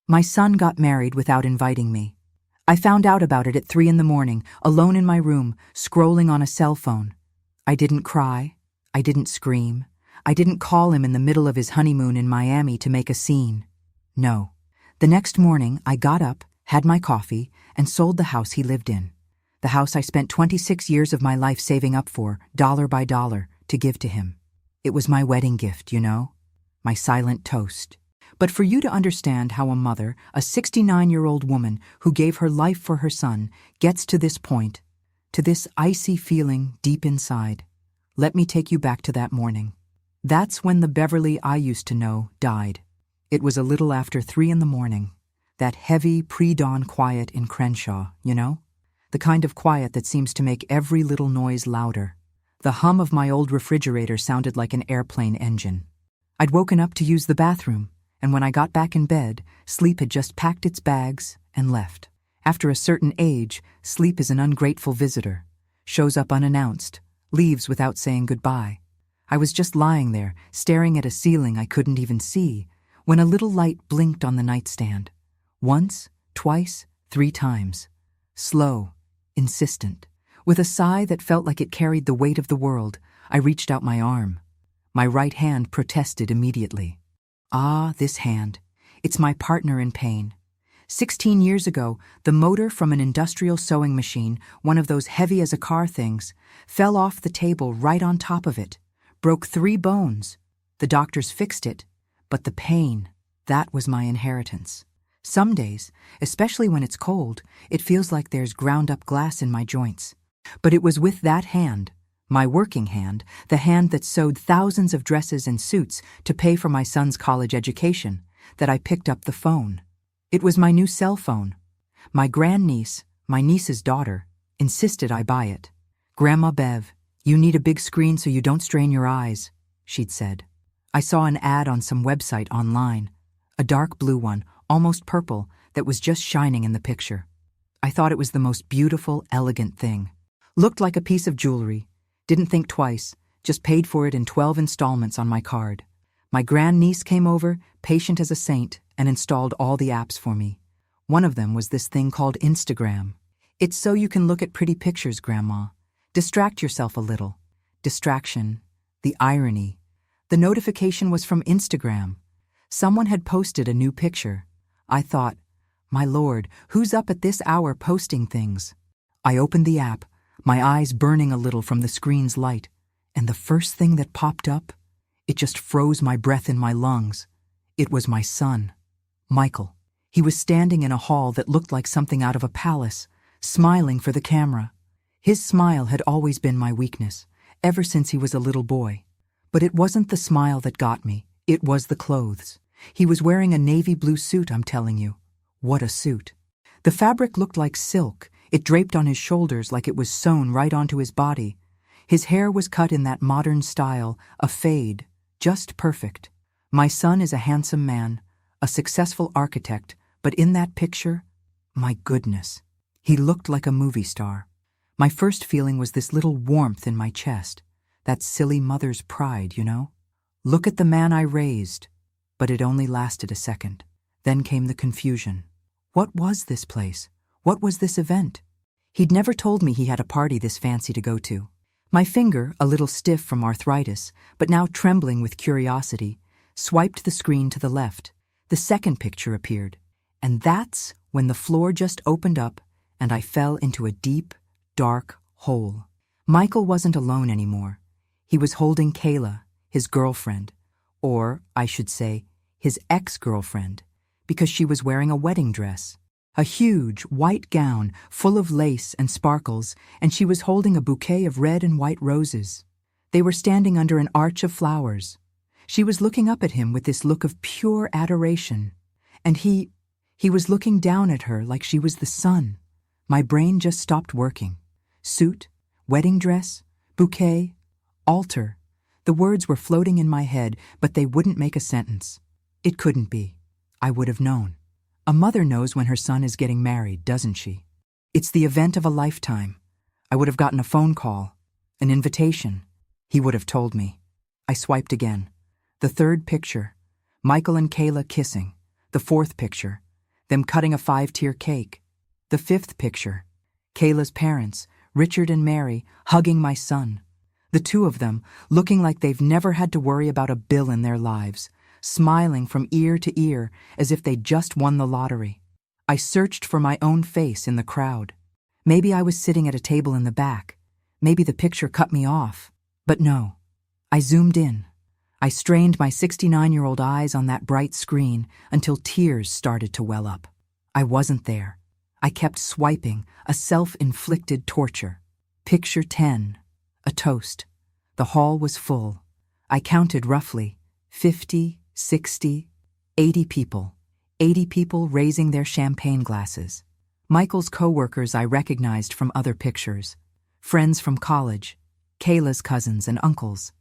My son got married without inviting me. I found out about it at 3 in the morning, alone in my room, scrolling on a cell phone. I didn't cry. I didn't scream. I didn't call him in the middle of his honeymoon in Miami to make a scene. No. The next morning, I got up, had my coffee, and sold the house he lived in. The house I spent 26 years of my life saving up for, dollar by dollar, to give to him. It was my wedding gift, you know? My silent toast. But for you to understand how a mother, a 69-year-old woman who gave her life for her son, gets to this point, to this icy feeling deep inside, let me take you back to that morning. That's when the Beverly I used to know died. It was a little after 3 in the morning. That heavy pre-dawn quiet in Crenshaw, you know? The kind of quiet that seems to make every little noise louder. The hum of my old refrigerator sounded like an airplane engine. I'd woken up to use the bathroom, and when I got back in bed, sleep had just packed its bags and left. After a certain age, sleep is an ungrateful visitor, shows up unannounced, leaves without saying goodbye. I was just lying there, staring at a ceiling I couldn't even see, when a little light blinked on the nightstand. Once, twice, 3 times. Slow, insistent. With a sigh that felt like it carried the weight of the world, I reached out my arm. My right hand protested immediately. Ah, this hand. It's my partner in pain. 16 years ago, the motor from an industrial sewing machine, one of those heavy as a car things, fell off the table right on top of it, broke 3 bones. The doctors fixed it, but the pain, that was my inheritance. Some days, especially when it's cold, it feels like there's ground-up glass in my joints. But it was with that hand, my working hand, the hand that sewed thousands of dresses and suits to pay for my son's college education, that I picked up the phone. It was my new cell phone. My grandniece, my niece's daughter, insisted I buy it. "Grandma Bev, you need a big screen so you don't strain your eyes," she'd said. I saw an ad on some website online, a dark blue one, almost purple, that was just shining in the picture. I thought it was the most beautiful, elegant thing. Looked like a piece of jewelry. Didn't think twice, just paid for it in 12 installments on my card. My grandniece came over, patient as a saint, and installed all the apps for me. One of them was this thing called Instagram. It's so you can look at pretty pictures, Grandma. Distract yourself a little. Distraction. The irony. The notification was from Instagram. Someone had posted a new picture. I thought, my lord, who's up at this hour posting things? I opened the app, my eyes burning a little from the screen's light, and the first thing that popped up, it just froze my breath in my lungs. It was my son, Michael. He was standing in a hall that looked like something out of a palace, smiling for the camera. His smile had always been my weakness, ever since he was a little boy. But it wasn't the smile that got me, it was the clothes. He was wearing a navy blue suit, I'm telling you. What a suit. The fabric looked like silk. It draped on his shoulders like it was sewn right onto his body. His hair was cut in that modern style, a fade, just perfect. My son is a handsome man, a successful architect, but in that picture, my goodness, he looked like a movie star. My first feeling was this little warmth in my chest, that silly mother's pride, you know? Look at the man I raised. But it only lasted a second. Then came the confusion. What was this place? What was this event? He'd never told me he had a party this fancy to go to. My finger, a little stiff from arthritis, but now trembling with curiosity, swiped the screen to the left. The second picture appeared. And that's when the floor just opened up and I fell into a deep, dark hole. Michael wasn't alone anymore. He was holding Kayla, his girlfriend, or, I should say, his ex-girlfriend, because she was wearing a wedding dress. A huge, white gown full of lace and sparkles, and she was holding a bouquet of red and white roses. They were standing under an arch of flowers. She was looking up at him with this look of pure adoration, and he was looking down at her like she was the sun. My brain just stopped working. Suit, wedding dress, bouquet, altar. The words were floating in my head, but they wouldn't make a sentence. It couldn't be. I would have known. A mother knows when her son is getting married, doesn't she? It's the event of a lifetime. I would have gotten a phone call, an invitation. He would have told me. I swiped again. The third picture, Michael and Kayla kissing. The fourth picture, them cutting a 5-tier cake. The 5th picture, Kayla's parents, Richard and Mary, hugging my son. The two of them, looking like they've never had to worry about a bill in their lives, smiling from ear to ear as if they'd just won the lottery. I searched for my own face in the crowd. Maybe I was sitting at a table in the back. Maybe the picture cut me off. But no. I zoomed in. I strained my 69-year-old eyes on that bright screen until tears started to well up. I wasn't there. I kept swiping, a self-inflicted torture. Picture 10. A toast. The hall was full. I counted roughly 50, 60, 80 people. 80 people raising their champagne glasses. Michael's co-workers I recognized from other pictures. Friends from college. Kayla's cousins and uncles.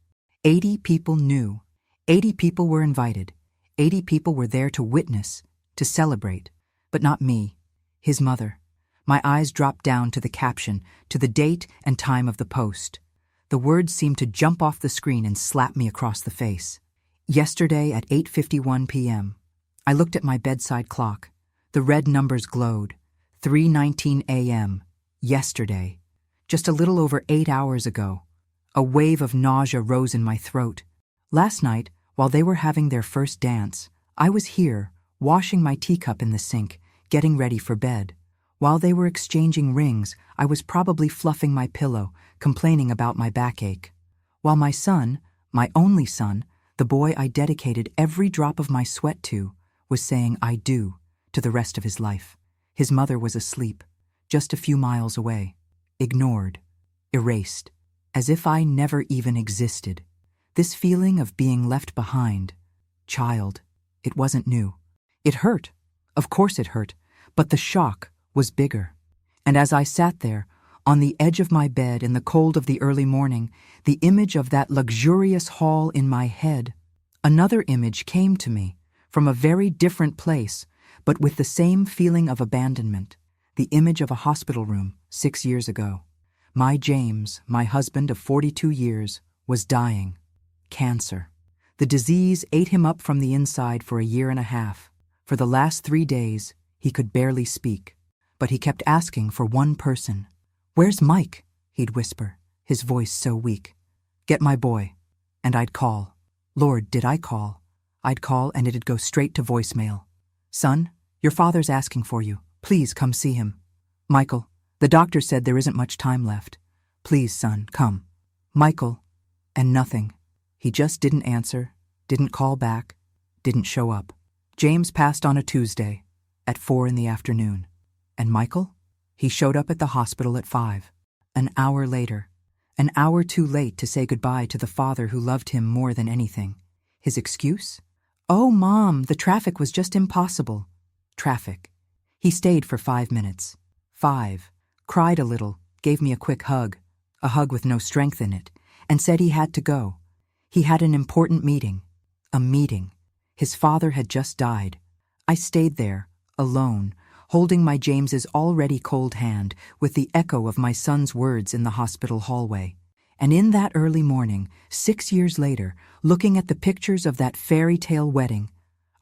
80 people knew. 80 people were invited. 80 people were there to witness, to celebrate. But not me, his mother. My eyes dropped down to the caption, to the date and time of the post. The words seemed to jump off the screen and slap me across the face. Yesterday at 8:51 p.m. I looked at my bedside clock. The red numbers glowed. 3:19 a.m. Yesterday. Just a little over 8 hours ago. A wave of nausea rose in my throat. Last night, while they were having their first dance, I was here, washing my teacup in the sink, getting ready for bed. While they were exchanging rings, I was probably fluffing my pillow, complaining about my backache. While my son, my only son, the boy I dedicated every drop of my sweat to, was saying I do to the rest of his life. His mother was asleep, just a few miles away, ignored, erased, as if I never even existed. This feeling of being left behind, child, it wasn't new. It hurt, of course it hurt, but the shock was bigger. And as I sat there, on the edge of my bed in the cold of the early morning, the image of that luxurious hall in my head, another image came to me, from a very different place, but with the same feeling of abandonment, the image of a hospital room 6 years ago. My James, my husband of 42 years, was dying. Cancer. The disease ate him up from the inside for a year and a half. For the last 3 days, he could barely speak, but he kept asking for one person. "Where's Mike?" he'd whisper, his voice so weak. "Get my boy." And I'd call. Lord, did I call? I'd call and it'd go straight to voicemail. "Son, your father's asking for you. Please come see him." "Michael, the doctor said there isn't much time left. Please, son, come." "Michael," and nothing. He just didn't answer, didn't call back, didn't show up. James passed on a Tuesday at 4 in the afternoon. And Michael? He showed up at the hospital at 5. An hour later. An hour too late to say goodbye to the father who loved him more than anything. His excuse? "Oh, Mom, the traffic was just impossible." Traffic. He stayed for 5 minutes. 5. Cried a little, gave me a quick hug, a hug with no strength in it, and said he had to go. He had an important meeting. A meeting. His father had just died. I stayed there, alone, holding my James's already cold hand with the echo of my son's words in the hospital hallway. And in that early morning, 6 years later, looking at the pictures of that fairy tale wedding,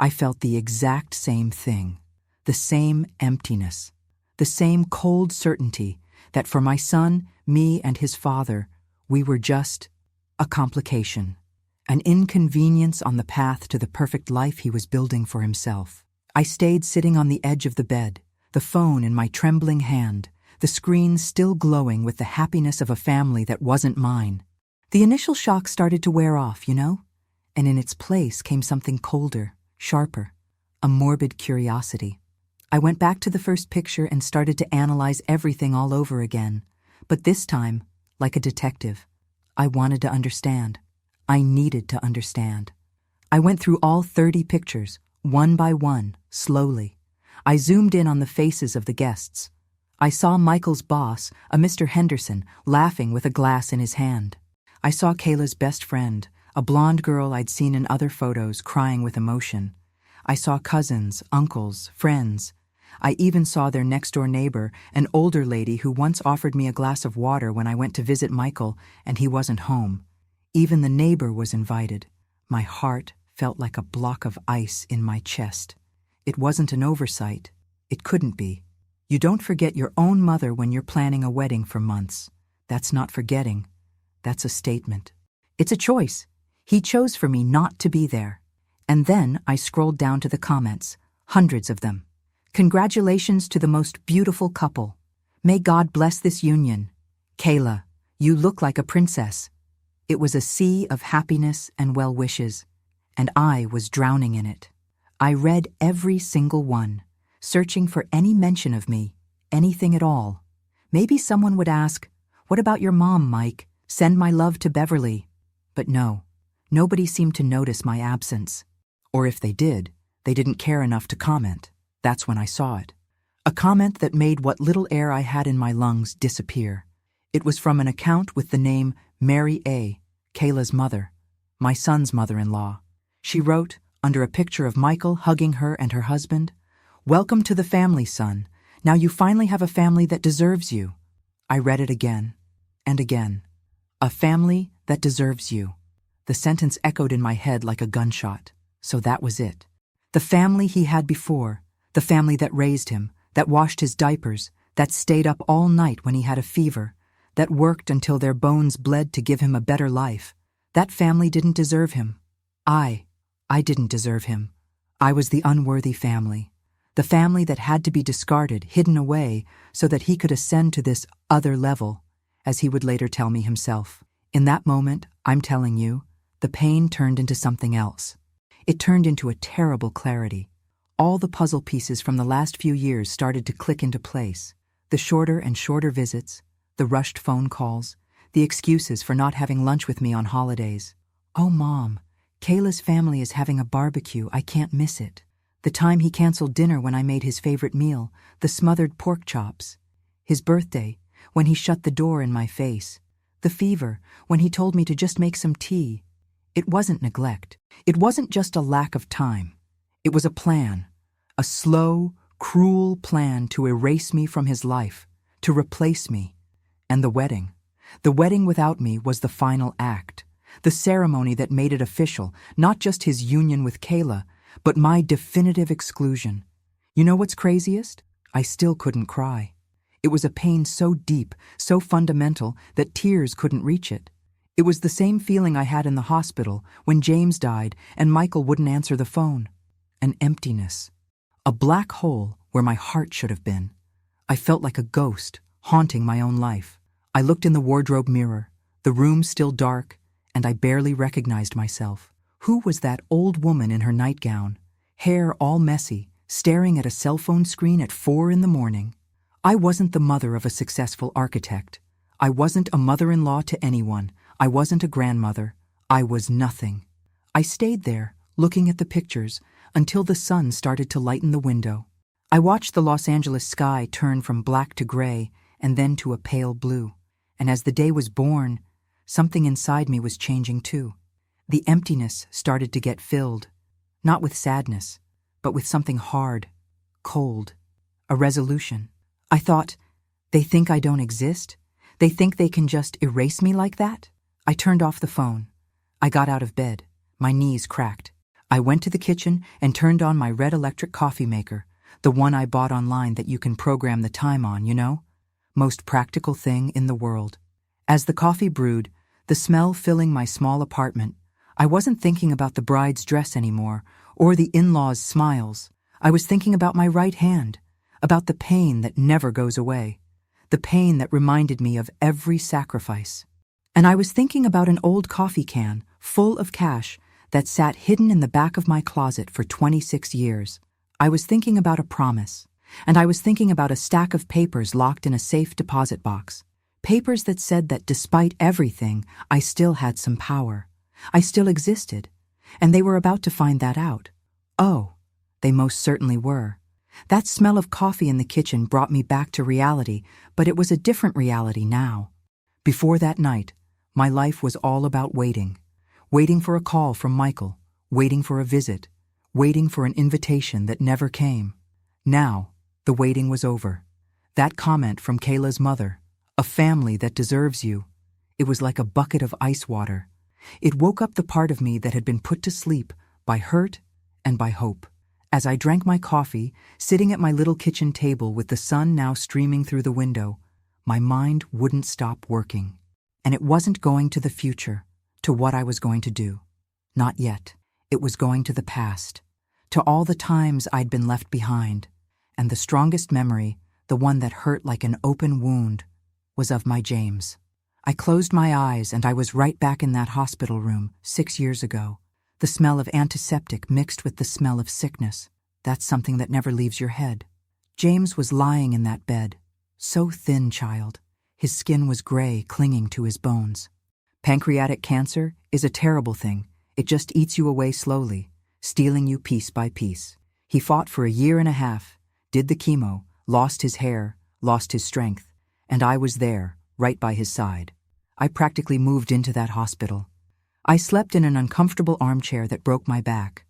I felt the exact same thing. The same emptiness. The same cold certainty that for my son, me, and his father, we were just a complication. An inconvenience on the path to the perfect life he was building for himself. I stayed sitting on the edge of the bed, the phone in my trembling hand, the screen still glowing with the happiness of a family that wasn't mine. The initial shock started to wear off, you know? And in its place came something colder, sharper, a morbid curiosity. I went back to the first picture and started to analyze everything all over again. But this time, like a detective, I wanted to understand. I needed to understand. I went through all 30 pictures, one by one, slowly. I zoomed in on the faces of the guests. I saw Michael's boss, a Mr. Henderson, laughing with a glass in his hand. I saw Kayla's best friend, a blonde girl I'd seen in other photos, crying with emotion. I saw cousins, uncles, friends. I even saw their next-door neighbor, an older lady who once offered me a glass of water when I went to visit Michael and he wasn't home. Even the neighbor was invited. My heart felt like a block of ice in my chest. It wasn't an oversight. It couldn't be. You don't forget your own mother when you're planning a wedding for months. That's not forgetting. That's a statement. It's a choice. He chose for me not to be there. And then I scrolled down to the comments, hundreds of them. Congratulations to the most beautiful couple. May God bless this union. Kayla, you look like a princess. It was a sea of happiness and well wishes, and I was drowning in it. I read every single one, searching for any mention of me, anything at all. Maybe someone would ask, "What about your mom, Mike? Send my love to Beverly." But no, nobody seemed to notice my absence. Or if they did, they didn't care enough to comment. That's when I saw it. A comment that made what little air I had in my lungs disappear. It was from an account with the name Mary A., Kayla's mother, my son's mother-in-law. She wrote, under a picture of Michael hugging her and her husband, "Welcome to the family, son. Now you finally have a family that deserves you." I read it again and again. A family that deserves you. The sentence echoed in my head like a gunshot. So that was it. The family he had before, the family that raised him, that washed his diapers, that stayed up all night when he had a fever, that worked until their bones bled to give him a better life. That family didn't deserve him. I didn't deserve him. I was the unworthy family. The family that had to be discarded, hidden away, so that he could ascend to this other level, as he would later tell me himself. In that moment, I'm telling you, the pain turned into something else. It turned into a terrible clarity. All the puzzle pieces from the last few years started to click into place. The shorter and shorter visits, the rushed phone calls, the excuses for not having lunch with me on holidays. "Oh, Mom, Kayla's family is having a barbecue. I can't miss it." The time he canceled dinner when I made his favorite meal, the smothered pork chops. His birthday, when he shut the door in my face. The fever, when he told me to just make some tea. It wasn't neglect. It wasn't just a lack of time. It was a plan. A slow, cruel plan to erase me from his life, to replace me. And the wedding. The wedding without me was the final act. The ceremony that made it official, not just his union with Kayla, but my definitive exclusion. You know what's craziest? I still couldn't cry. It was a pain so deep, so fundamental, that tears couldn't reach it. It was the same feeling I had in the hospital when James died and Michael wouldn't answer the phone. An emptiness. A black hole where my heart should have been. I felt like a ghost, haunting my own life. I looked in the wardrobe mirror, the room still dark, and I barely recognized myself. Who was that old woman in her nightgown, hair all messy, staring at a cell phone screen at 4 a.m? I wasn't the mother of a successful architect. I wasn't a mother-in-law to anyone. I wasn't a grandmother. I was nothing. I stayed there, looking at the pictures, until the sun started to lighten the window. I watched the Los Angeles sky turn from black to gray and then to a pale blue. And as the day was born, something inside me was changing too. The emptiness started to get filled, not with sadness, but with something hard, cold, a resolution. I thought, they think I don't exist? They think they can just erase me like that? I turned off the phone. I got out of bed. My knees cracked. I went to the kitchen and turned on my red electric coffee maker, the one I bought online that you can program the time on, you know? Most practical thing in the world. As the coffee brewed, the smell filling my small apartment, I wasn't thinking about the bride's dress anymore, or the in-laws' smiles. I was thinking about my right hand, about the pain that never goes away, the pain that reminded me of every sacrifice. And I was thinking about an old coffee can, full of cash, that sat hidden in the back of my closet for 26 years. I was thinking about a promise, and I was thinking about a stack of papers locked in a safe deposit box. Papers that said that despite everything, I still had some power. I still existed, and they were about to find that out. Oh, they most certainly were. That smell of coffee in the kitchen brought me back to reality, but it was a different reality now. Before that night, my life was all about waiting. Waiting for a call from Michael, waiting for a visit, waiting for an invitation that never came. Now, the waiting was over. That comment from Kayla's mother, a family that deserves you, it was like a bucket of ice water. It woke up the part of me that had been put to sleep by hurt and by hope. As I drank my coffee, sitting at my little kitchen table with the sun now streaming through the window, my mind wouldn't stop working. And it wasn't going to the future, to what I was going to do. Not yet. It was going to the past, to all the times I'd been left behind. And the strongest memory, the one that hurt like an open wound, was of my James. I closed my eyes and I was right back in that hospital room 6 years ago. The smell of antiseptic mixed with the smell of sickness. That's something that never leaves your head. James was lying in that bed. So thin, child. His skin was gray, clinging to his bones. Pancreatic cancer is a terrible thing. It just eats you away slowly, stealing you piece by piece. He fought for 1.5 years, did the chemo, lost his hair, lost his strength, and I was there, right by his side. I practically moved into that hospital. I slept in an uncomfortable armchair that broke my back.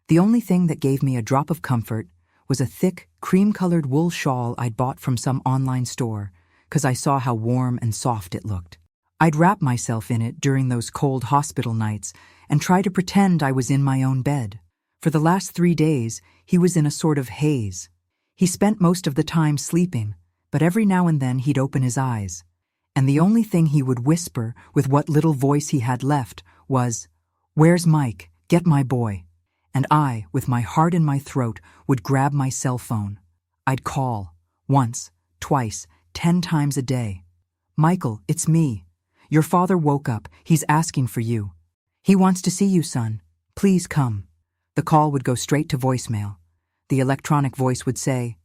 The only thing that gave me a drop of comfort was a thick, cream-colored wool shawl I'd bought from some online store, 'cause I saw how warm and soft it looked. I'd wrap myself in it during those cold hospital nights and try to pretend I was in my own bed. For the last 3 days, he was in a sort of haze. He spent most of the time sleeping, but every now and then he'd open his eyes. And the only thing he would whisper with what little voice he had left was, "Where's Mike? Get my boy." And I, with my heart in my throat, would grab my cell phone. I'd call, once, twice, 10 times a day. "Michael, it's me. Your father woke up. He's asking for you. He wants to see you, son. Please come." The call would go straight to voicemail. The electronic voice would say,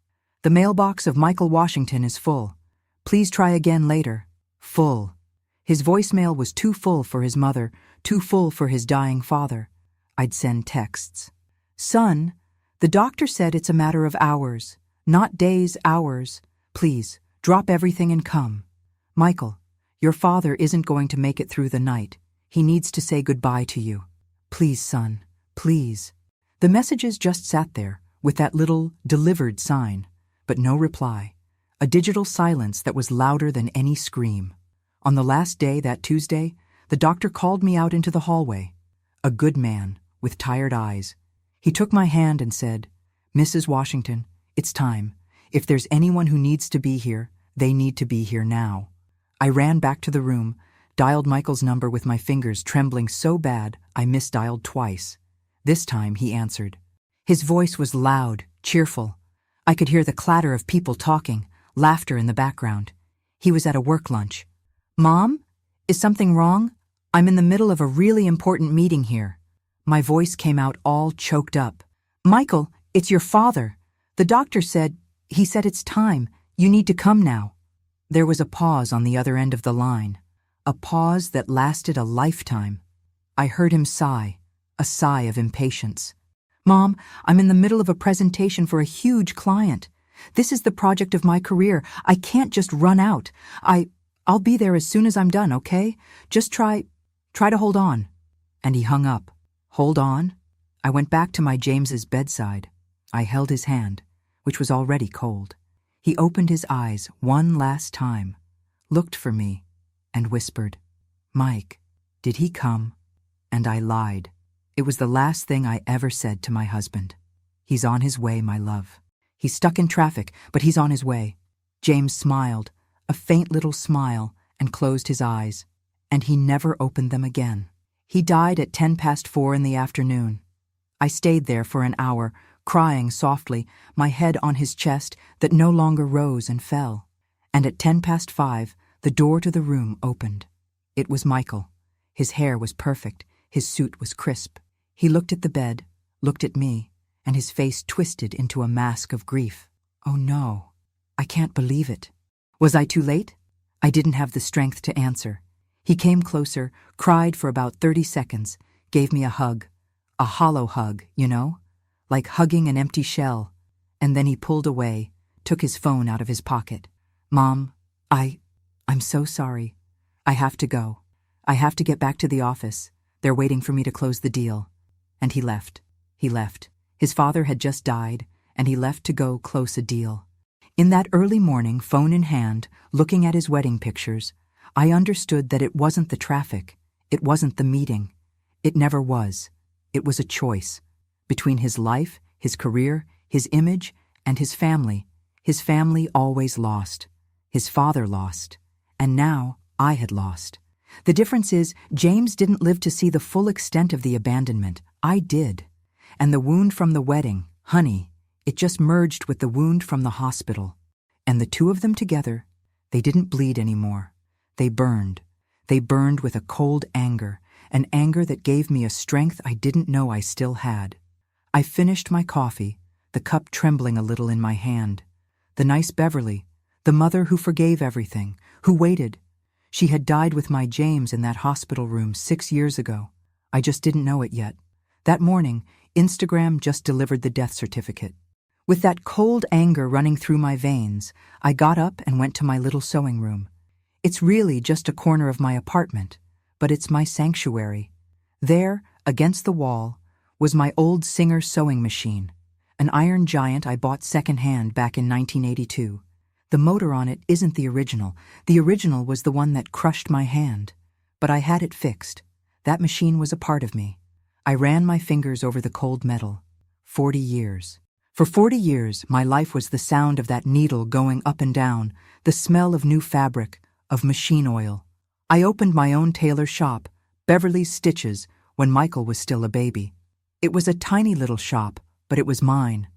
"The mailbox of Michael Washington is full. Please try again later." Full. His voicemail was too full for his mother, too full for his dying father. I'd send texts. "Son, the doctor said it's a matter of hours, not days, hours. Please, drop everything and come. Michael, your father isn't going to make it through the night. He needs to say goodbye to you. Please, son, please." The messages just sat there, with that little delivered sign, but no reply. A digital silence that was louder than any scream. On the last day, that Tuesday, the doctor called me out into the hallway. A good man, with tired eyes. He took my hand and said, "Mrs. Washington, it's time. If there's anyone who needs to be here, they need to be here now." I ran back to the room, dialed Michael's number with my fingers trembling so bad I misdialed twice. This time he answered. His voice was loud, cheerful. I could hear the clatter of people talking, laughter in the background. He was at a work lunch. "Mom, is something wrong? I'm in the middle of a really important meeting here." My voice came out all choked up. "Michael, it's your father. The doctor said, he said it's time. You need to come now." There was a pause on the other end of the line, a pause that lasted a lifetime. I heard him sigh, a sigh of impatience. "Mom, I'm in the middle of a presentation for a huge client. This is the project of my career. I can't just run out. I'll be there as soon as I'm done, okay? Just try to hold on." And he hung up. Hold on? I went back to my James's bedside. I held his hand, which was already cold. He opened his eyes one last time, looked for me, and whispered, "Mike, did he come?" And I lied. It was the last thing I ever said to my husband. "He's on his way, my love. He's stuck in traffic, but he's on his way." James smiled, a faint little smile, and closed his eyes, and he never opened them again. He died at 4:10 in the afternoon. I stayed there for an hour, crying softly, my head on his chest that no longer rose and fell. And at 5:10, the door to the room opened. It was Michael. His hair was perfect, his suit was crisp. He looked at the bed, looked at me, and his face twisted into a mask of grief. "Oh no, I can't believe it." Was I too late? I didn't have the strength to answer. He came closer, cried for about 30 seconds, gave me a hug. A hollow hug, you know? Like hugging an empty shell. And then he pulled away, took his phone out of his pocket. "Mom, I'm so sorry. I have to go. I have to get back to the office. They're waiting for me to close the deal." And he left. He left. His father had just died, and he left to go close a deal. In that early morning, phone in hand, looking at his wedding pictures, I understood that it wasn't the traffic, it wasn't the meeting. It never was. It was a choice between his life, his career, his image, and his family. His family always lost. His father lost. And now I had lost. The difference is, James didn't live to see the full extent of the abandonment. I did. And the wound from the wedding, honey, it just merged with the wound from the hospital. And the two of them together, they didn't bleed anymore. They burned. They burned with a cold anger, an anger that gave me a strength I didn't know I still had. I finished my coffee, the cup trembling a little in my hand. The nice Beverly, the mother who forgave everything, who waited. She had died with my James in that hospital room 6 years ago. I just didn't know it yet. That morning, Instagram just delivered the death certificate. With that cold anger running through my veins, I got up and went to my little sewing room. It's really just a corner of my apartment, but it's my sanctuary. There, against the wall, was my old Singer sewing machine, an iron giant I bought secondhand back in 1982. The motor on it isn't the original. The original was the one that crushed my hand. But I had it fixed. That machine was a part of me. I ran my fingers over the cold metal. 40 years. For 40 years, my life was the sound of that needle going up and down, the smell of new fabric, of machine oil. I opened my own tailor shop, Beverly's Stitches, when Michael was still a baby. It was a tiny little shop, but it was mine.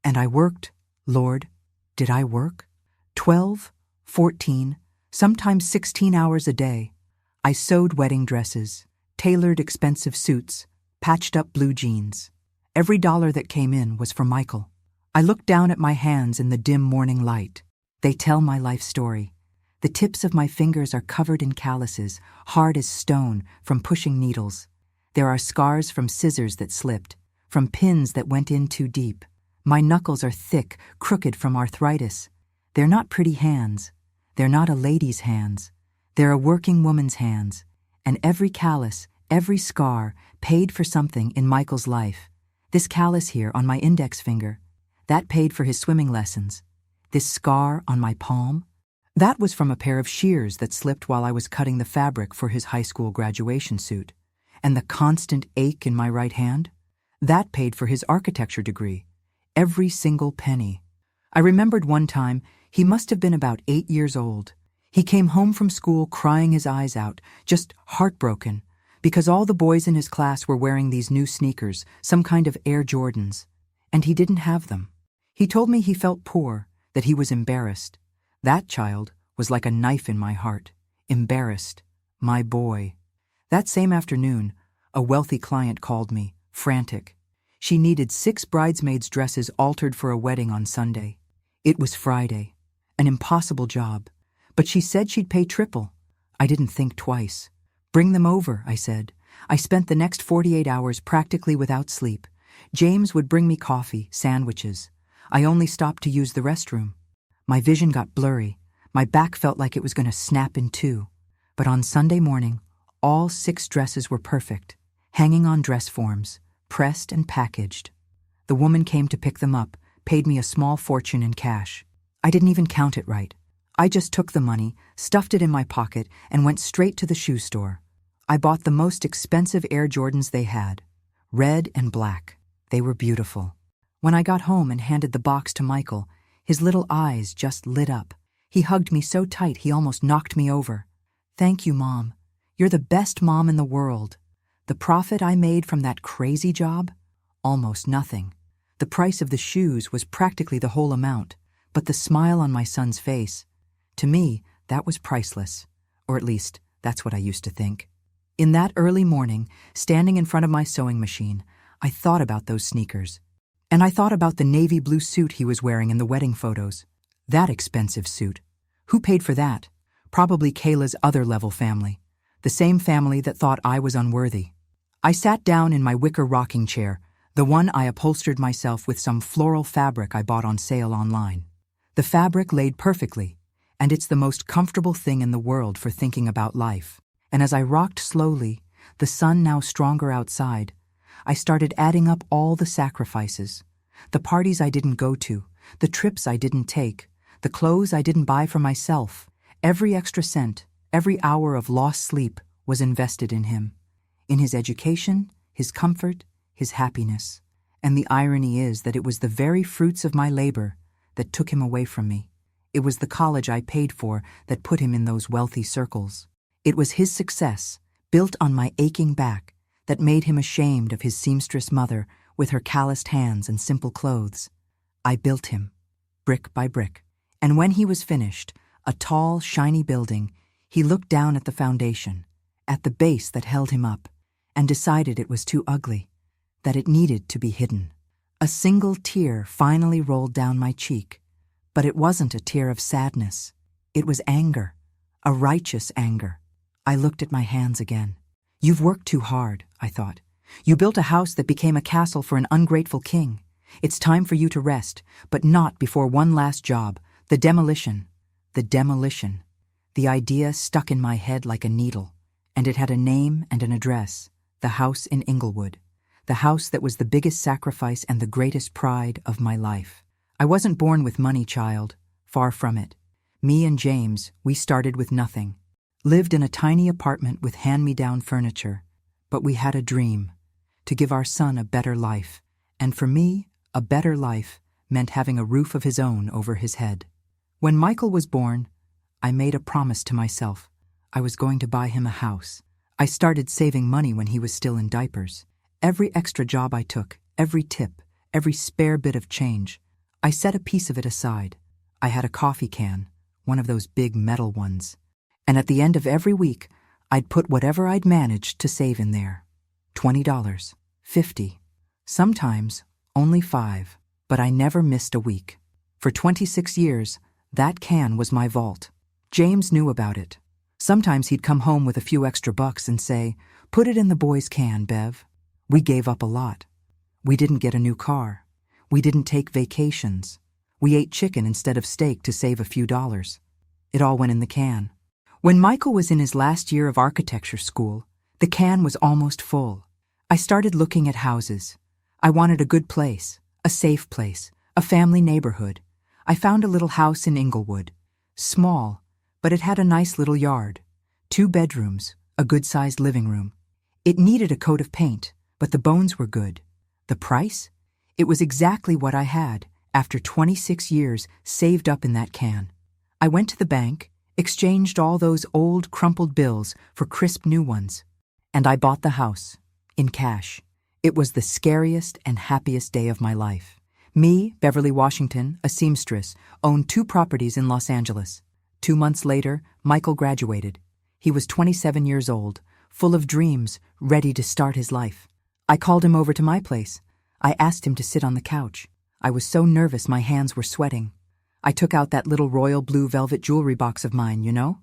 And I worked. Lord, did I work? 12, 14, sometimes 16 hours a day. I sewed wedding dresses, tailored expensive suits, patched up blue jeans. Every dollar that came in was for Michael. I looked down at my hands in the dim morning light. They tell my life story. The tips of my fingers are covered in calluses, hard as stone, from pushing needles. There are scars from scissors that slipped, from pins that went in too deep. My knuckles are thick, crooked from arthritis. They're not pretty hands. They're not a lady's hands. They're a working woman's hands. And every callus, every scar, paid for something in Michael's life. This callus here on my index finger, that paid for his swimming lessons. This scar on my palm, that was from a pair of shears that slipped while I was cutting the fabric for his high school graduation suit. And the constant ache in my right hand, that paid for his architecture degree. Every single penny. I remembered one time, he must have been about 8 years old. He came home from school crying his eyes out, just heartbroken, because all the boys in his class were wearing these new sneakers, some kind of Air Jordans, and he didn't have them. He told me he felt poor, that he was embarrassed. That child was like a knife in my heart. Embarrassed. My boy. That same afternoon, a wealthy client called me, frantic. She needed 6 bridesmaids' dresses altered for a wedding on Sunday. It was Friday. An impossible job. But she said she'd pay triple. I didn't think twice. Bring them over, I said. I spent the next 48 hours practically without sleep. James would bring me coffee, sandwiches. I only stopped to use the restroom. My vision got blurry. My back felt like it was going to snap in two. But on Sunday morning, all 6 dresses were perfect, hanging on dress forms, pressed and packaged. The woman came to pick them up, paid me a small fortune in cash. I didn't even count it right. I just took the money, stuffed it in my pocket, and went straight to the shoe store. I bought the most expensive Air Jordans they had, red and black. They were beautiful. When I got home and handed the box to Michael, his little eyes just lit up. He hugged me so tight he almost knocked me over. Thank you, Mom. You're the best mom in the world. The profit I made from that crazy job? Almost nothing. The price of the shoes was practically the whole amount, but the smile on my son's face, to me, that was priceless. Or at least, that's what I used to think. In that early morning, standing in front of my sewing machine, I thought about those sneakers. And I thought about the navy blue suit he was wearing in the wedding photos. That expensive suit. Who paid for that? Probably Kayla's other level family. The same family that thought I was unworthy. I sat down in my wicker rocking chair, the one I upholstered myself with some floral fabric I bought on sale online. The fabric laid perfectly, and it's the most comfortable thing in the world for thinking about life. And as I rocked slowly, the sun now stronger outside, I started adding up all the sacrifices. The parties I didn't go to, the trips I didn't take, the clothes I didn't buy for myself. Every extra cent, every hour of lost sleep was invested in him. In his education, his comfort, his happiness. And the irony is that it was the very fruits of my labor that took him away from me. It was the college I paid for that put him in those wealthy circles. It was his success, built on my aching back, that made him ashamed of his seamstress mother with her calloused hands and simple clothes. I built him, brick by brick. And when he was finished, a tall, shiny building, he looked down at the foundation, at the base that held him up, and decided it was too ugly, that it needed to be hidden. A single tear finally rolled down my cheek, but it wasn't a tear of sadness. It was anger, a righteous anger. I looked at my hands again. You've worked too hard, I thought. You built a house that became a castle for an ungrateful king. It's time for you to rest, but not before one last job, the demolition. The demolition. The idea stuck in my head like a needle, and it had a name and an address, the house in Inglewood, the house that was the biggest sacrifice and the greatest pride of my life. I wasn't born with money, child, far from it. Me and James, we started with nothing, lived in a tiny apartment with hand-me-down furniture, but we had a dream, to give our son a better life, and for me, a better life meant having a roof of his own over his head. When Michael was born, I made a promise to myself. I was going to buy him a house. I started saving money when he was still in diapers. Every extra job I took, every tip, every spare bit of change, I set a piece of it aside. I had a coffee can, one of those big metal ones, and at the end of every week, I'd put whatever I'd managed to save in there. $20, $50, sometimes only $5, but I never missed a week. For 26 years, that can was my vault. James knew about it. Sometimes he'd come home with a few extra bucks and say, "Put it in the boys' can, Bev." We gave up a lot. We didn't get a new car. We didn't take vacations. We ate chicken instead of steak to save a few dollars. It all went in the can. When Michael was in his last year of architecture school, the can was almost full. I started looking at houses. I wanted a good place, a safe place, a family neighborhood. I found a little house in Inglewood. Small, but it had a nice little yard. 2 bedrooms, a good-sized living room. It needed a coat of paint, but the bones were good. The price? It was exactly what I had, after 26 years saved up in that can. I went to the bank, exchanged all those old, crumpled bills for crisp new ones, and I bought the house, in cash. It was the scariest and happiest day of my life. Me, Beverly Washington, a seamstress, owned 2 properties in Los Angeles. 2 months later, Michael graduated. He was 27 years old, full of dreams, ready to start his life. I called him over to my place. I asked him to sit on the couch. I was so nervous my hands were sweating. I took out that little royal blue velvet jewelry box of mine, you know?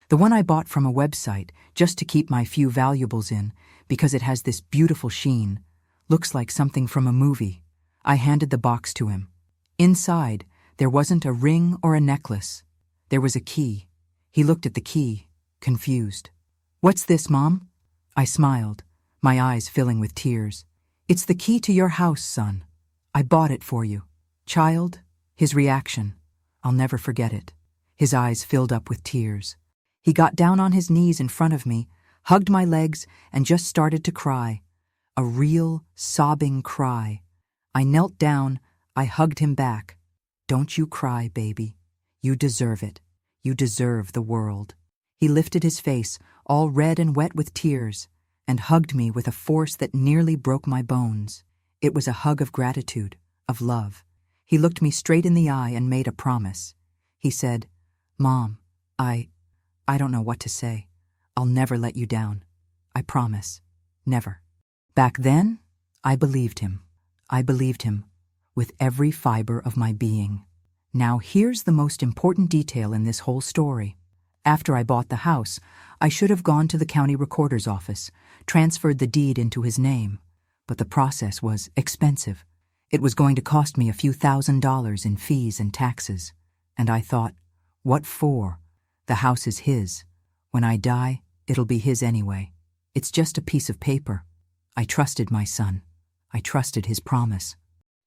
The one I bought from a website just to keep my few valuables in, because it has this beautiful sheen. Looks like something from a movie. I handed the box to him. Inside, there wasn't a ring or a necklace. There was a key. He looked at the key, confused. "What's this, Mom?" I smiled, my eyes filling with tears. "It's the key to your house, son. I bought it for you." "Child," his reaction. I'll never forget it. His eyes filled up with tears. He got down on his knees in front of me, hugged my legs, and just started to cry. A real, sobbing cry. I knelt down, I hugged him back. "Don't you cry, baby. You deserve it. You deserve the world." He lifted his face, all red and wet with tears, and hugged me with a force that nearly broke my bones. It was a hug of gratitude, of love. He looked me straight in the eye and made a promise. He said, "Mom, I don't know what to say. I'll never let you down. I promise. Never." Back then, I believed him. I believed him with every fiber of my being. Now here's the most important detail in this whole story. After I bought the house, I should have gone to the county recorder's office, transferred the deed into his name, but the process was expensive. It was going to cost me a few $1,000s in fees and taxes, and I thought, what for? The house is his. When I die, it'll be his anyway. It's just a piece of paper. I trusted my son. I trusted his promise.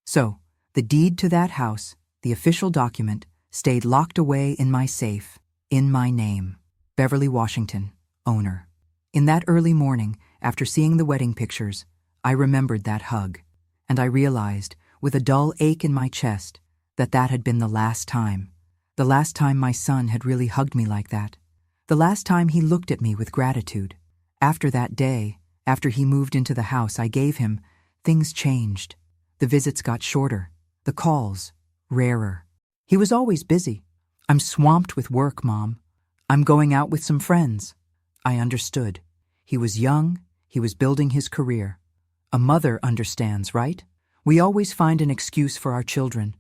So, the deed to that house, the official document, stayed locked away in my safe, in my name. Beverly Washington, owner. In that early morning, after seeing the wedding pictures, I remembered that hug. And I realized, with a dull ache in my chest, that had been the last time. The last time my son had really hugged me like that. The last time he looked at me with gratitude. After that day, after he moved into the house I gave him, things changed. The visits got shorter, the calls rarer. He was always busy. "I'm swamped with work, Mom. I'm going out with some friends." I understood. He was young, he was building his career. A mother understands, right? We always find an excuse for our children.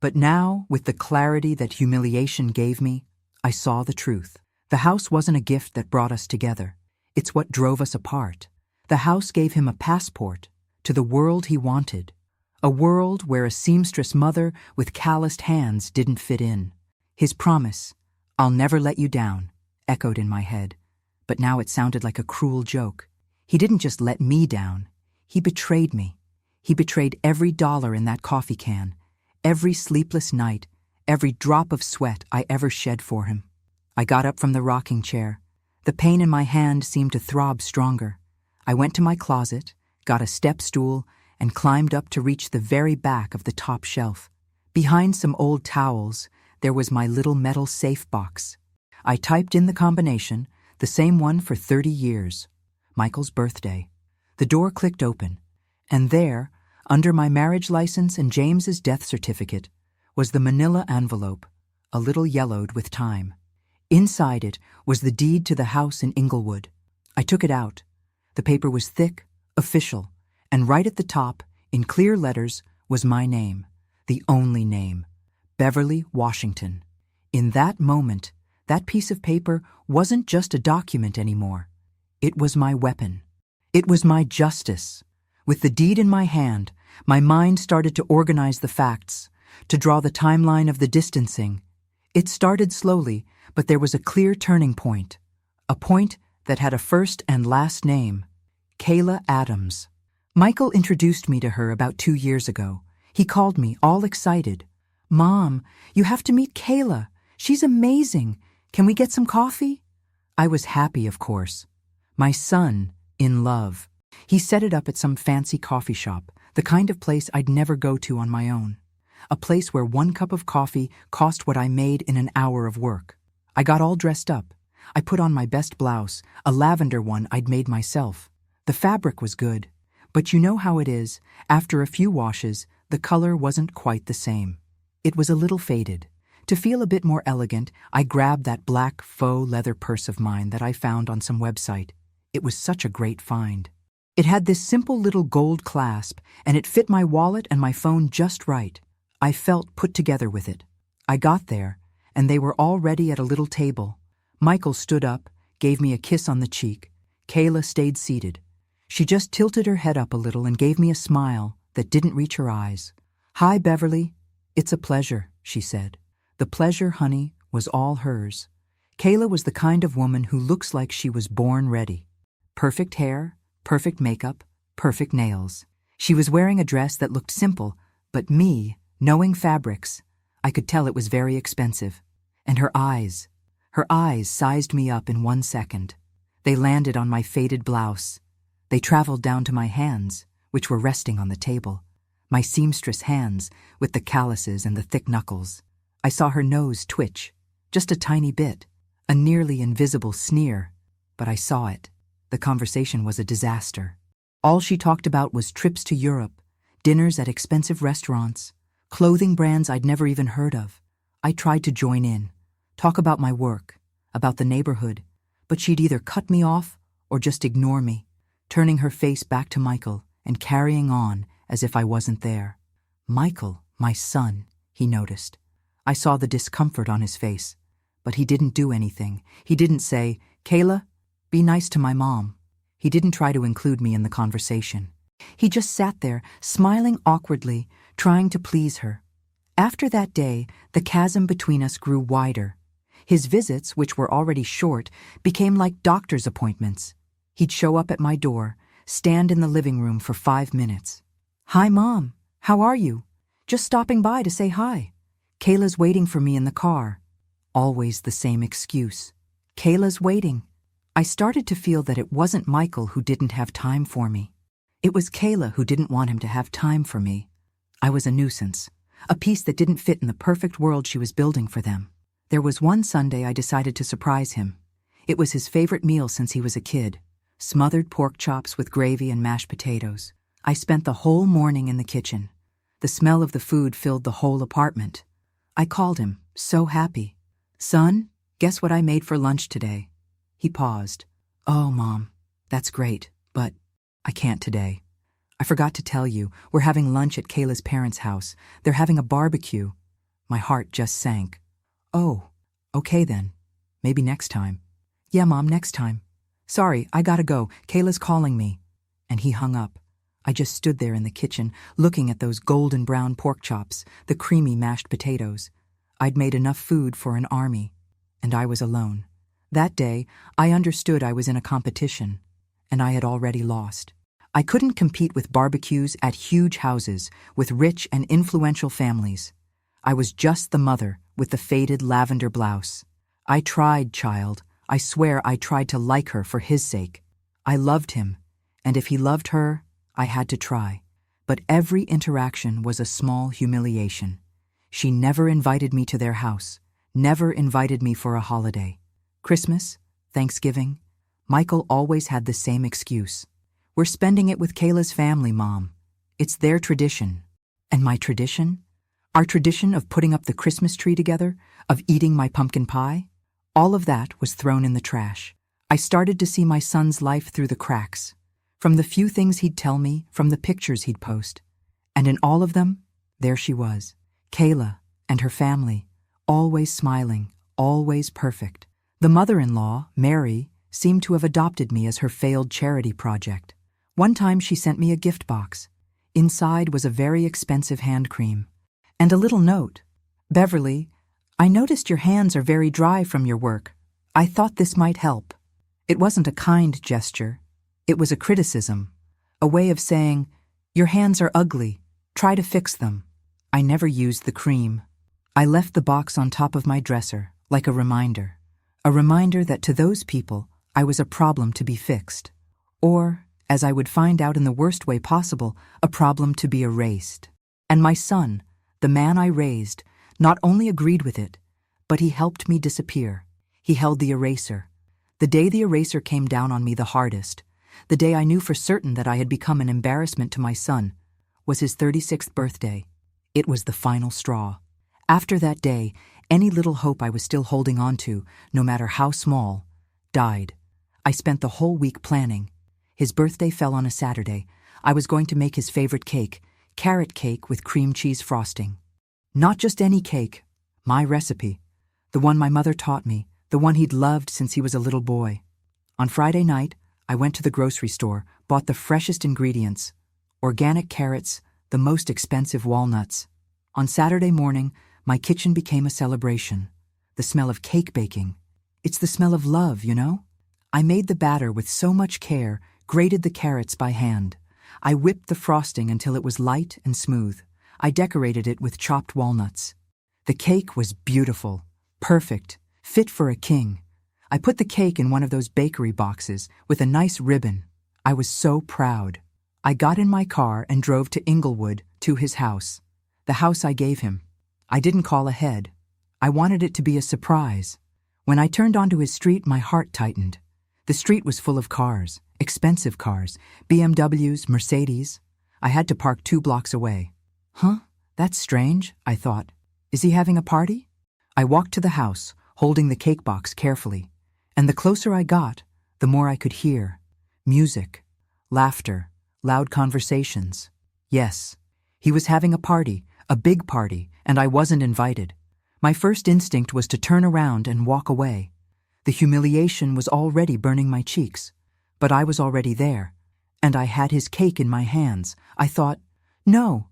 But now, with the clarity that humiliation gave me, I saw the truth. The house wasn't a gift that brought us together. It's what drove us apart. The house gave him a passport to the world he wanted. A world where a seamstress mother with calloused hands didn't fit in. His promise, "I'll never let you down," echoed in my head. But now it sounded like a cruel joke. He didn't just let me down. He betrayed me. He betrayed every dollar in that coffee can, every sleepless night, every drop of sweat I ever shed for him. I got up from the rocking chair. The pain in my hand seemed to throb stronger. I went to my closet, got a step stool, and climbed up to reach the very back of the top shelf. Behind some old towels, there was my little metal safe box. I typed in the combination, the same one for 30 years. Michael's birthday. The door clicked open, and there, under my marriage license and James's death certificate, was the manila envelope, a little yellowed with time. Inside it was the deed to the house in Inglewood. I took it out. The paper was thick, official, and right at the top, in clear letters, was my name, the only name, Beverly Washington. In that moment, that piece of paper wasn't just a document anymore. It was my weapon. It was my justice. With the deed in my hand, my mind started to organize the facts, to draw the timeline of the distancing. It started slowly, but there was a clear turning point. A point that had a first and last name, Kayla Adams. Michael introduced me to her about 2 years ago. He called me, all excited. "Mom, you have to meet Kayla. She's amazing. Can we get some coffee?" I was happy, of course. My son, in love. He set it up at some fancy coffee shop, the kind of place I'd never go to on my own. A place where 1 cup of coffee cost what I made in an hour of work. I got all dressed up. I put on my best blouse, a lavender one I'd made myself. The fabric was good, but you know how it is. After a few washes, the color wasn't quite the same. It was a little faded. To feel a bit more elegant, I grabbed that black faux leather purse of mine that I found on some website. It was such a great find. It had this simple little gold clasp, and it fit my wallet and my phone just right. I felt put together with it. I got there, and they were all ready at a little table. Michael stood up, gave me a kiss on the cheek. Kayla stayed seated. She just tilted her head up a little and gave me a smile that didn't reach her eyes. "Hi, Beverly. It's a pleasure," she said. The pleasure, honey, was all hers. Kayla was the kind of woman who looks like she was born ready. Perfect hair, perfect makeup, perfect nails. She was wearing a dress that looked simple, but me, knowing fabrics, I could tell it was very expensive. And her eyes sized me up in 1 second. They landed on my faded blouse. They traveled down to my hands, which were resting on the table. My seamstress hands, with the calluses and the thick knuckles. I saw her nose twitch, just a tiny bit, a nearly invisible sneer, but I saw it. The conversation was a disaster. All she talked about was trips to Europe, dinners at expensive restaurants, clothing brands I'd never even heard of. I tried to join in, talk about my work, about the neighborhood, but she'd either cut me off or just ignore me, turning her face back to Michael and carrying on as if I wasn't there. Michael, my son, he noticed. I saw the discomfort on his face, but he didn't do anything. He didn't say, "Kayla, be nice to my mom." He didn't try to include me in the conversation. He just sat there, smiling awkwardly, trying to please her. After that day, the chasm between us grew wider. His visits, which were already short, became like doctor's appointments. He'd show up at my door, stand in the living room for 5 minutes. "Hi, Mom. How are you? Just stopping by to say hi. Kayla's waiting for me in the car." Always the same excuse. "Kayla's waiting." I started to feel that it wasn't Michael who didn't have time for me. It was Kayla who didn't want him to have time for me. I was a nuisance, a piece that didn't fit in the perfect world she was building for them. There was one Sunday I decided to surprise him. It was his favorite meal since he was a kid, smothered pork chops with gravy and mashed potatoes. I spent the whole morning in the kitchen. The smell of the food filled the whole apartment. I called him, so happy. "Son, guess what I made for lunch today?" He paused. "Oh, Mom, that's great, but I can't today. I forgot to tell you, we're having lunch at Kayla's parents' house. They're having a barbecue." My heart just sank. "Oh, okay then. Maybe next time." "Yeah, Mom, next time. Sorry, I gotta go. Kayla's calling me." And he hung up. I just stood there in the kitchen, looking at those golden brown pork chops, the creamy mashed potatoes. I'd made enough food for an army, and I was alone. That day, I understood I was in a competition, and I had already lost. I couldn't compete with barbecues at huge houses with rich and influential families. I was just the mother with the faded lavender blouse. I tried, child. I swear I tried to like her for his sake. I loved him, and if he loved her, I had to try. But every interaction was a small humiliation. She never invited me to their house, never invited me for a holiday. Christmas, Thanksgiving, Michael always had the same excuse. "We're spending it with Kayla's family, Mom. It's their tradition." And my tradition? Our tradition of putting up the Christmas tree together, of eating my pumpkin pie? All of that was thrown in the trash. I started to see my son's life through the cracks. From the few things he'd tell me, from the pictures he'd post. And in all of them, there she was, Kayla and her family, always smiling, always perfect. The mother-in-law, Mary, seemed to have adopted me as her failed charity project. One time she sent me a gift box. Inside was a very expensive hand cream. And a little note. "Beverly, I noticed your hands are very dry from your work. I thought this might help." It wasn't a kind gesture. It was a criticism, a way of saying, "Your hands are ugly. Try to fix them." I never used the cream. I left the box on top of my dresser, like a reminder that to those people, I was a problem to be fixed. Or, as I would find out in the worst way possible, a problem to be erased. And my son, the man I raised, not only agreed with it, but he helped me disappear. He held the eraser. The day the eraser came down on me the hardest, the day I knew for certain that I had become an embarrassment to my son, was his 36th birthday. It was the final straw. After that day, any little hope I was still holding on to, no matter how small, died. I spent the whole week planning. His birthday fell on a Saturday. I was going to make his favorite cake, carrot cake with cream cheese frosting. Not just any cake, my recipe, the one my mother taught me, the one he'd loved since he was a little boy. On Friday night, I went to the grocery store, bought the freshest ingredients, organic carrots, the most expensive walnuts. On Saturday morning, my kitchen became a celebration. The smell of cake baking. It's the smell of love, you know? I made the batter with so much care, grated the carrots by hand. I whipped the frosting until it was light and smooth. I decorated it with chopped walnuts. The cake was beautiful, perfect, fit for a king. I put the cake in one of those bakery boxes with a nice ribbon. I was so proud. I got in my car and drove to Inglewood, to his house. The house I gave him. I didn't call ahead. I wanted it to be a surprise. When I turned onto his street, my heart tightened. The street was full of cars, expensive cars, BMWs, Mercedes. I had to park 2 blocks away. Huh? That's strange, I thought. Is he having a party? I walked to the house, holding the cake box carefully. And the closer I got, the more I could hear. Music, laughter, loud conversations. Yes, he was having a party, a big party, and I wasn't invited. My first instinct was to turn around and walk away. The humiliation was already burning my cheeks, but I was already there, and I had his cake in my hands. I thought, no,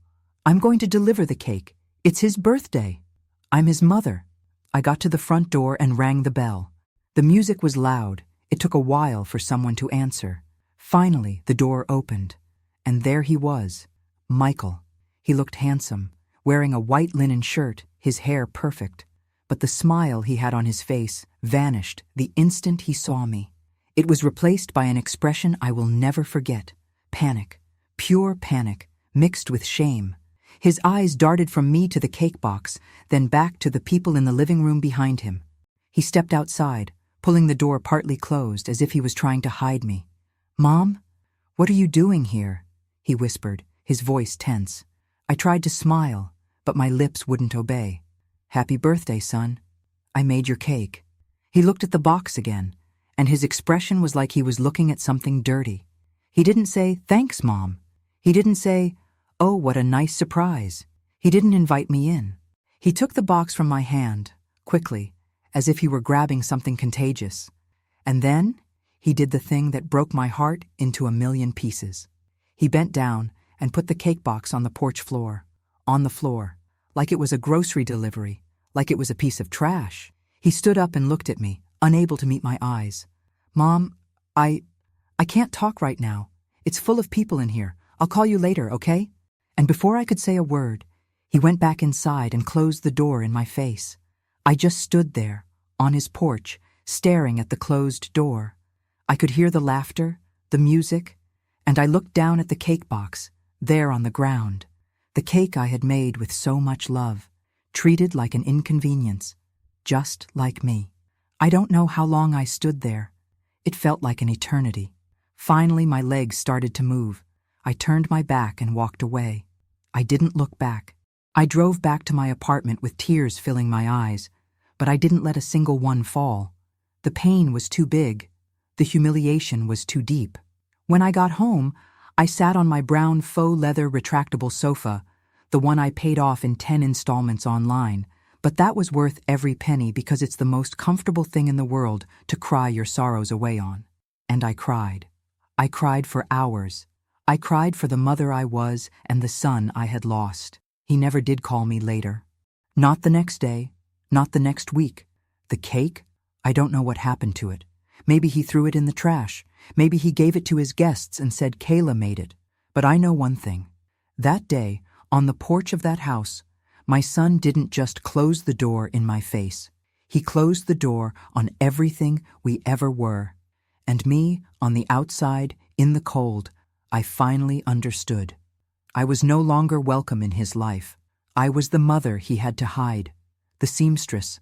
I'm going to deliver the cake. It's his birthday. I'm his mother. I got to the front door and rang the bell. The music was loud. It took a while for someone to answer. Finally, the door opened, and there he was, Michael. He looked handsome, wearing a white linen shirt, his hair perfect. But the smile he had on his face vanished the instant he saw me. It was replaced by an expression I will never forget. Panic. Pure panic, mixed with shame. His eyes darted from me to the cake box, then back to the people in the living room behind him. He stepped outside, pulling the door partly closed as if he was trying to hide me. "Mom? What are you doing here?" he whispered, his voice tense. I tried to smile, but my lips wouldn't obey. "Happy birthday, son. I made your cake." He looked at the box again, and his expression was like he was looking at something dirty. He didn't say, "Thanks, Mom." He didn't say, "Oh, what a nice surprise." He didn't invite me in. He took the box from my hand, quickly, as if he were grabbing something contagious. And then he did the thing that broke my heart into a million pieces. He bent down and put the cake box on the porch floor, on the floor, like it was a grocery delivery, like it was a piece of trash. He stood up and looked at me, unable to meet my eyes. "Mom, I can't talk right now. It's full of people in here. I'll call you later, okay?" And before I could say a word, he went back inside and closed the door in my face. I just stood there, on his porch, staring at the closed door. I could hear the laughter, the music, and I looked down at the cake box, there on the ground. The cake I had made with so much love, treated like an inconvenience, just like me. I don't know how long I stood there. It felt like an eternity. Finally, my legs started to move. I turned my back and walked away. I didn't look back. I drove back to my apartment with tears filling my eyes, but I didn't let a single one fall. The pain was too big. The humiliation was too deep. When I got home, I sat on my brown faux leather retractable sofa, the one I paid off in 10 installments online, but that was worth every penny because it's the most comfortable thing in the world to cry your sorrows away on. And I cried. I cried for hours. I cried for the mother I was and the son I had lost. He never did call me later. Not the next day, not the next week. The cake? I don't know what happened to it. Maybe he threw it in the trash. Maybe he gave it to his guests and said Kayla made it. But I know one thing. That day, on the porch of that house, my son didn't just close the door in my face. He closed the door on everything we ever were. And me, on the outside, in the cold, I finally understood. I was no longer welcome in his life. I was the mother he had to hide, the seamstress,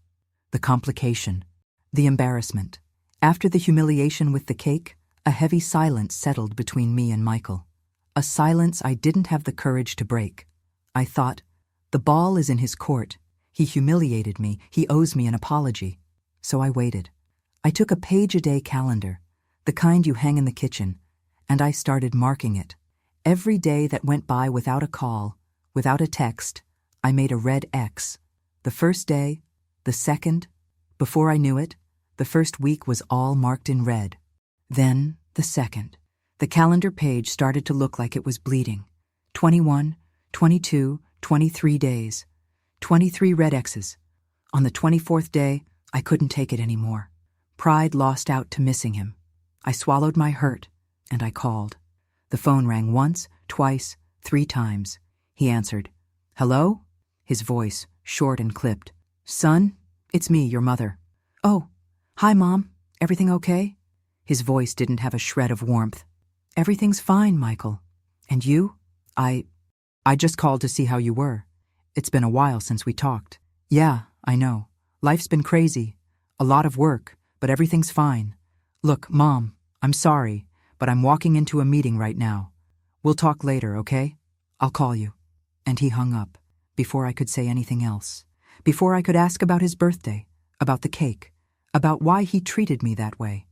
the complication, the embarrassment. After the humiliation with the cake, a heavy silence settled between me and Michael. A silence I didn't have the courage to break. I thought, the ball is in his court. He humiliated me. He owes me an apology. So I waited. I took a page-a-day calendar, the kind you hang in the kitchen, and I started marking it. Every day that went by without a call, without a text, I made a red X. The first day, the second, before I knew it, the first week was all marked in red. Then, the second. The calendar page started to look like it was bleeding. 21, 22, 23 days. 23 red X's. On the 24th day, I couldn't take it anymore. Pride lost out to missing him. I swallowed my hurt, and I called. The phone rang once, twice, 3 times. He answered. "Hello?" His voice, short and clipped. "Son, it's me, your mother." "Oh, hi, Mom. Everything okay?" His voice didn't have a shred of warmth. "Everything's fine, Michael. And you?" I just called to see how you were. It's been a while since we talked." "Yeah, I know. Life's been crazy. A lot of work, but everything's fine. Look, Mom, I'm sorry, but I'm walking into a meeting right now. We'll talk later, okay? I'll call you." And he hung up, before I could say anything else. Before I could ask about his birthday, about the cake, about why he treated me that way.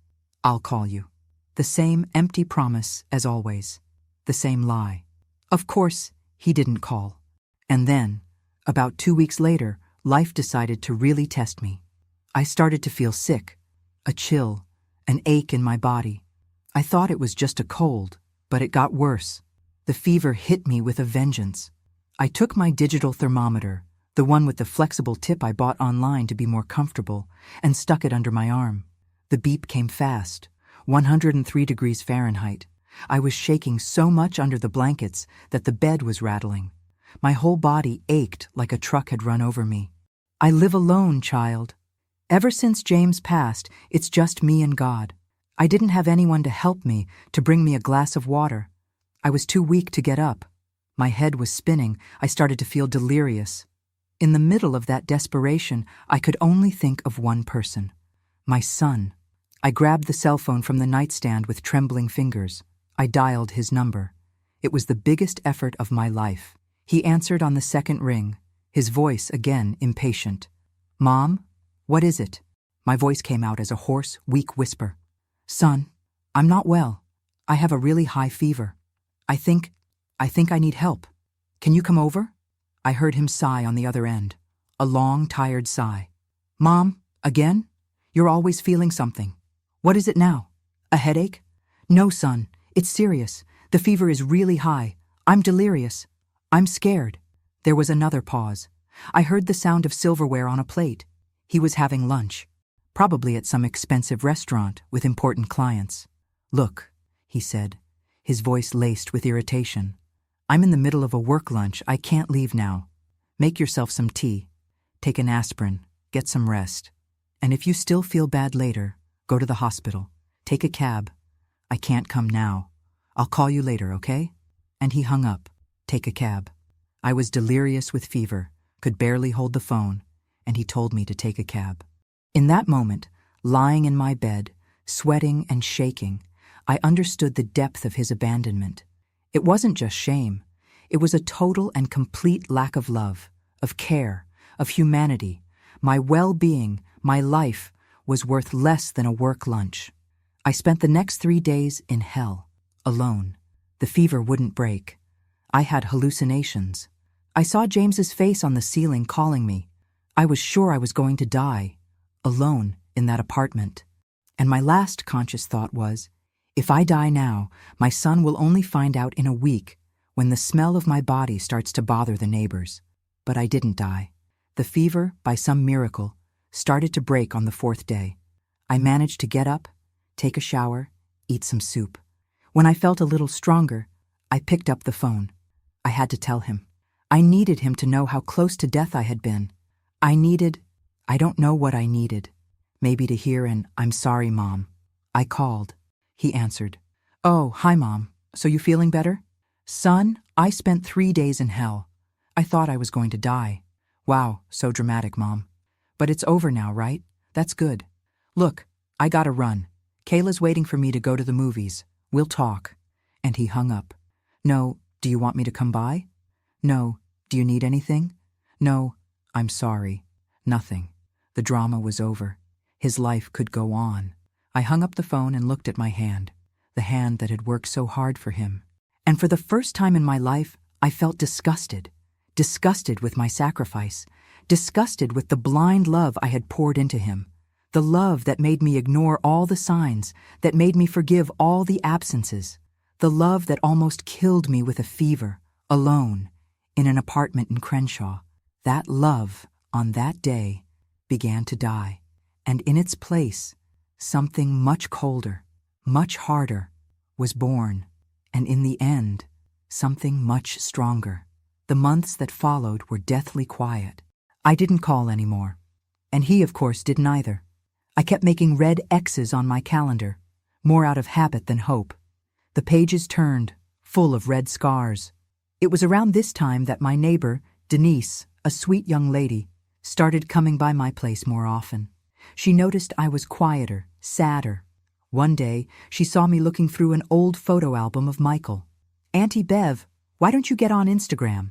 "I'll call you." The same empty promise as always. The same lie. Of course, he didn't call. And then, about 2 weeks later, life decided to really test me. I started to feel sick, a chill, an ache in my body. I thought it was just a cold, but it got worse. The fever hit me with a vengeance. I took my digital thermometer, the one with the flexible tip I bought online to be more comfortable, and stuck it under my arm. The beep came fast, 103 degrees Fahrenheit. I was shaking so much under the blankets that the bed was rattling. My whole body ached like a truck had run over me. I live alone, child. Ever since James passed, it's just me and God. I didn't have anyone to help me, to bring me a glass of water. I was too weak to get up. My head was spinning. I started to feel delirious. In the middle of that desperation, I could only think of one person. My son. I grabbed the cell phone from the nightstand with trembling fingers. I dialed his number. It was the biggest effort of my life. He answered on the second ring, his voice again impatient. "Mom? What is it?" My voice came out as a hoarse, weak whisper. "Son, I'm not well. I have a really high fever. I think I need help. Can you come over?" I heard him sigh on the other end. A long, tired sigh. "Mom, again? You're always feeling something. What is it now? A headache?" "No, son. It's serious. The fever is really high. I'm delirious. I'm scared." There was another pause. I heard the sound of silverware on a plate. He was having lunch. Probably at some expensive restaurant with important clients. "Look," he said, his voice laced with irritation. "I'm in the middle of a work lunch. I can't leave now. Make yourself some tea. Take an aspirin. Get some rest. And if you still feel bad later, go to the hospital. Take a cab. I can't come now. I'll call you later, okay?" And he hung up. Take a cab. I was delirious with fever, could barely hold the phone, and he told me to take a cab. In that moment, lying in my bed, sweating and shaking, I understood the depth of his abandonment. It wasn't just shame. It was a total and complete lack of love, of care, of humanity. My well-being, my life, was worth less than a work lunch. I spent the next 3 days in hell, alone. The fever wouldn't break. I had hallucinations. I saw James's face on the ceiling calling me. I was sure I was going to die, alone in that apartment. And my last conscious thought was, if I die now, my son will only find out in a week when the smell of my body starts to bother the neighbors. But I didn't die. The fever, by some miracle, started to break on the 4th day. I managed to get up, take a shower, eat some soup. When I felt a little stronger, I picked up the phone. I had to tell him. I needed him to know how close to death I had been. I don't know what I needed. Maybe to hear an "I'm sorry, Mom." I called. He answered. "Oh, hi, Mom. So you feeling better?" "Son, I spent 3 days in hell. I thought I was going to die." "Wow, so dramatic, Mom. But it's over now, right? That's good. Look, I gotta run. Kayla's waiting for me to go to the movies. We'll talk." And he hung up. "No, do you want me to come by?" "No. Do you need anything?" "No, I'm sorry. Nothing." The drama was over. His life could go on. I hung up the phone and looked at my hand, the hand that had worked so hard for him. And for the first time in my life, I felt disgusted. Disgusted with my sacrifice. Disgusted with the blind love I had poured into him. The love that made me ignore all the signs, that made me forgive all the absences. The love that almost killed me with a fever, alone, in an apartment in Crenshaw. That love, on that day, began to die. And in its place, something much colder, much harder, was born. And in the end, something much stronger. The months that followed were deathly quiet. I didn't call anymore. And he, of course, didn't either. I kept making red X's on my calendar, more out of habit than hope. The pages turned, full of red scars. It was around this time that my neighbor, Denise, a sweet young lady, started coming by my place more often. She noticed I was quieter, sadder. One day, she saw me looking through an old photo album of Michael. "Auntie Bev, why don't you get on Instagram?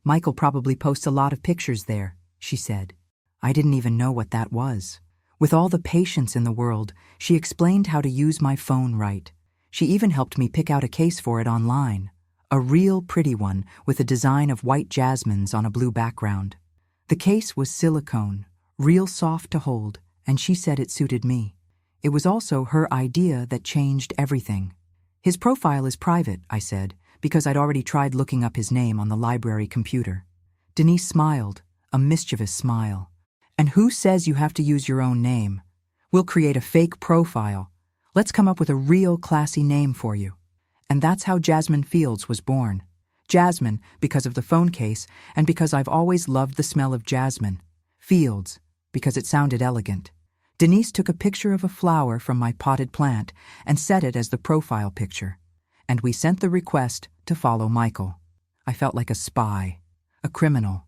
Michael probably posts a lot of pictures there," she said. I didn't even know what that was. With all the patience in the world, she explained how to use my phone right. She even helped me pick out a case for it online. A real pretty one with a design of white jasmines on a blue background. The case was silicone, real soft to hold, and she said it suited me. It was also her idea that changed everything. "His profile is private," I said, because I'd already tried looking up his name on the library computer. Denise smiled, a mischievous smile. "And who says you have to use your own name? We'll create a fake profile. Let's come up with a real classy name for you." And that's how Jasmine Fields was born. Jasmine, because of the phone case, and because I've always loved the smell of jasmine. Fields, because it sounded elegant. Denise took a picture of a flower from my potted plant and set it as the profile picture. And we sent the request to follow Michael. I felt like a spy, a criminal.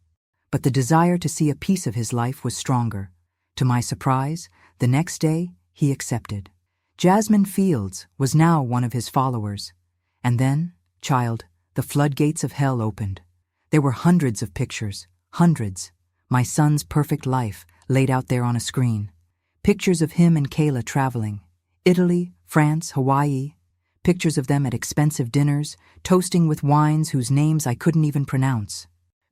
But the desire to see a piece of his life was stronger. To my surprise, the next day, he accepted. Jasmine Fields was now one of his followers. And then, child, the floodgates of hell opened. There were hundreds of pictures, hundreds. My son's perfect life laid out there on a screen. Pictures of him and Kayla traveling. Italy, France, Hawaii. Pictures of them at expensive dinners, toasting with wines whose names I couldn't even pronounce.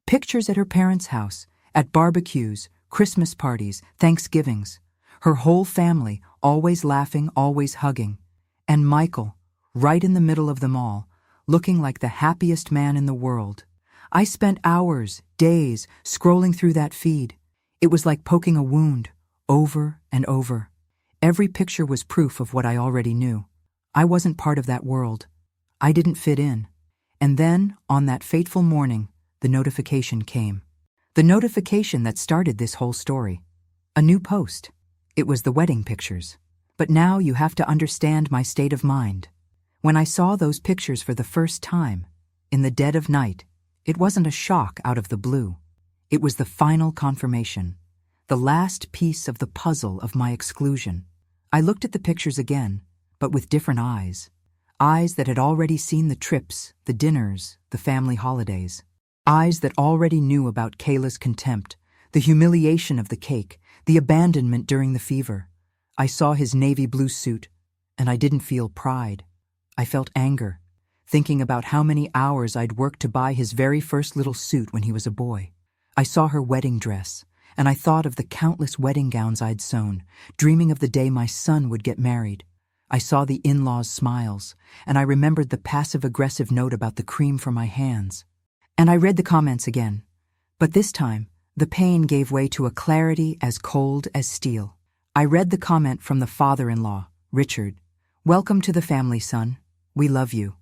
Pictures at her parents' house, at barbecues, Christmas parties, Thanksgivings. Her whole family, always laughing, always hugging. And Michael, right in the middle of them all, looking like the happiest man in the world. I spent hours, days, scrolling through that feed. It was like poking a wound, over and over. Every picture was proof of what I already knew. I wasn't part of that world. I didn't fit in. And then, on that fateful morning, the notification came. The notification that started this whole story. A new post. It was the wedding pictures. But now you have to understand my state of mind. When I saw those pictures for the first time, in the dead of night, it wasn't a shock out of the blue. It was the final confirmation, the last piece of the puzzle of my exclusion. I looked at the pictures again, but with different eyes. Eyes that had already seen the trips, the dinners, the family holidays. Eyes that already knew about Kayla's contempt, the humiliation of the cake, the abandonment during the fever. I saw his navy blue suit, and I didn't feel pride. I felt anger, thinking about how many hours I'd worked to buy his very first little suit when he was a boy. I saw her wedding dress, and I thought of the countless wedding gowns I'd sewn, dreaming of the day my son would get married. I saw the in-laws' smiles, and I remembered the passive-aggressive note about the cream for my hands. And I read the comments again. But this time, the pain gave way to a clarity as cold as steel. I read the comment from the father-in-law, Richard. "Welcome to the family, son. We love you."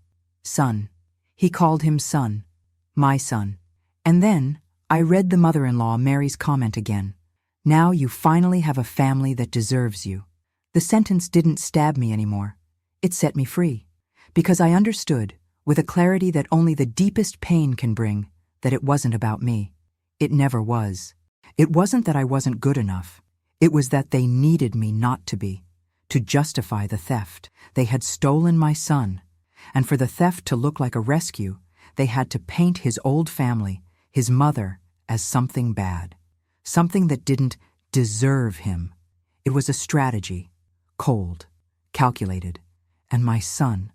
Son. He called him son. My son. And then, I read the mother-in-law, Mary's comment again. "Now you finally have a family that deserves you." The sentence didn't stab me anymore. It set me free. Because I understood, with a clarity that only the deepest pain can bring, that it wasn't about me. It never was. It wasn't that I wasn't good enough. It was that they needed me not to be, to justify the theft. They had stolen my son, and for the theft to look like a rescue, they had to paint his old family, his mother, as something bad, something that didn't deserve him. It was a strategy, cold, calculated, and my son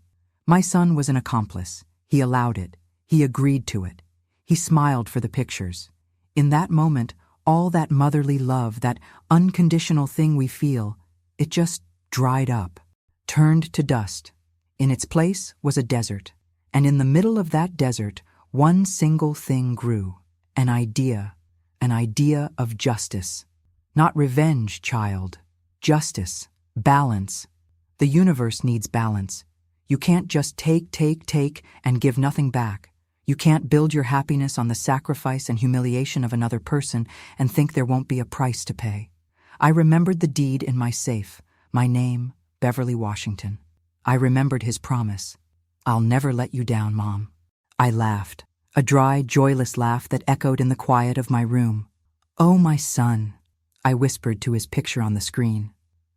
was an accomplice. He allowed it. He agreed to it. He smiled for the pictures. In that moment, all that motherly love, that unconditional thing we feel, it just dried up, turned to dust. In its place was a desert, and in the middle of that desert, one single thing grew, an idea of justice. Not revenge, child. Justice, balance. The universe needs balance. You can't just take, and give nothing back. You can't build your happiness on the sacrifice and humiliation of another person and think there won't be a price to pay. I remembered the deed in my safe, my name, Beverly Washington. I remembered his promise. "I'll never let you down, Mom." I laughed, a dry, joyless laugh that echoed in the quiet of my room. "Oh, my son," I whispered to his picture on the screen.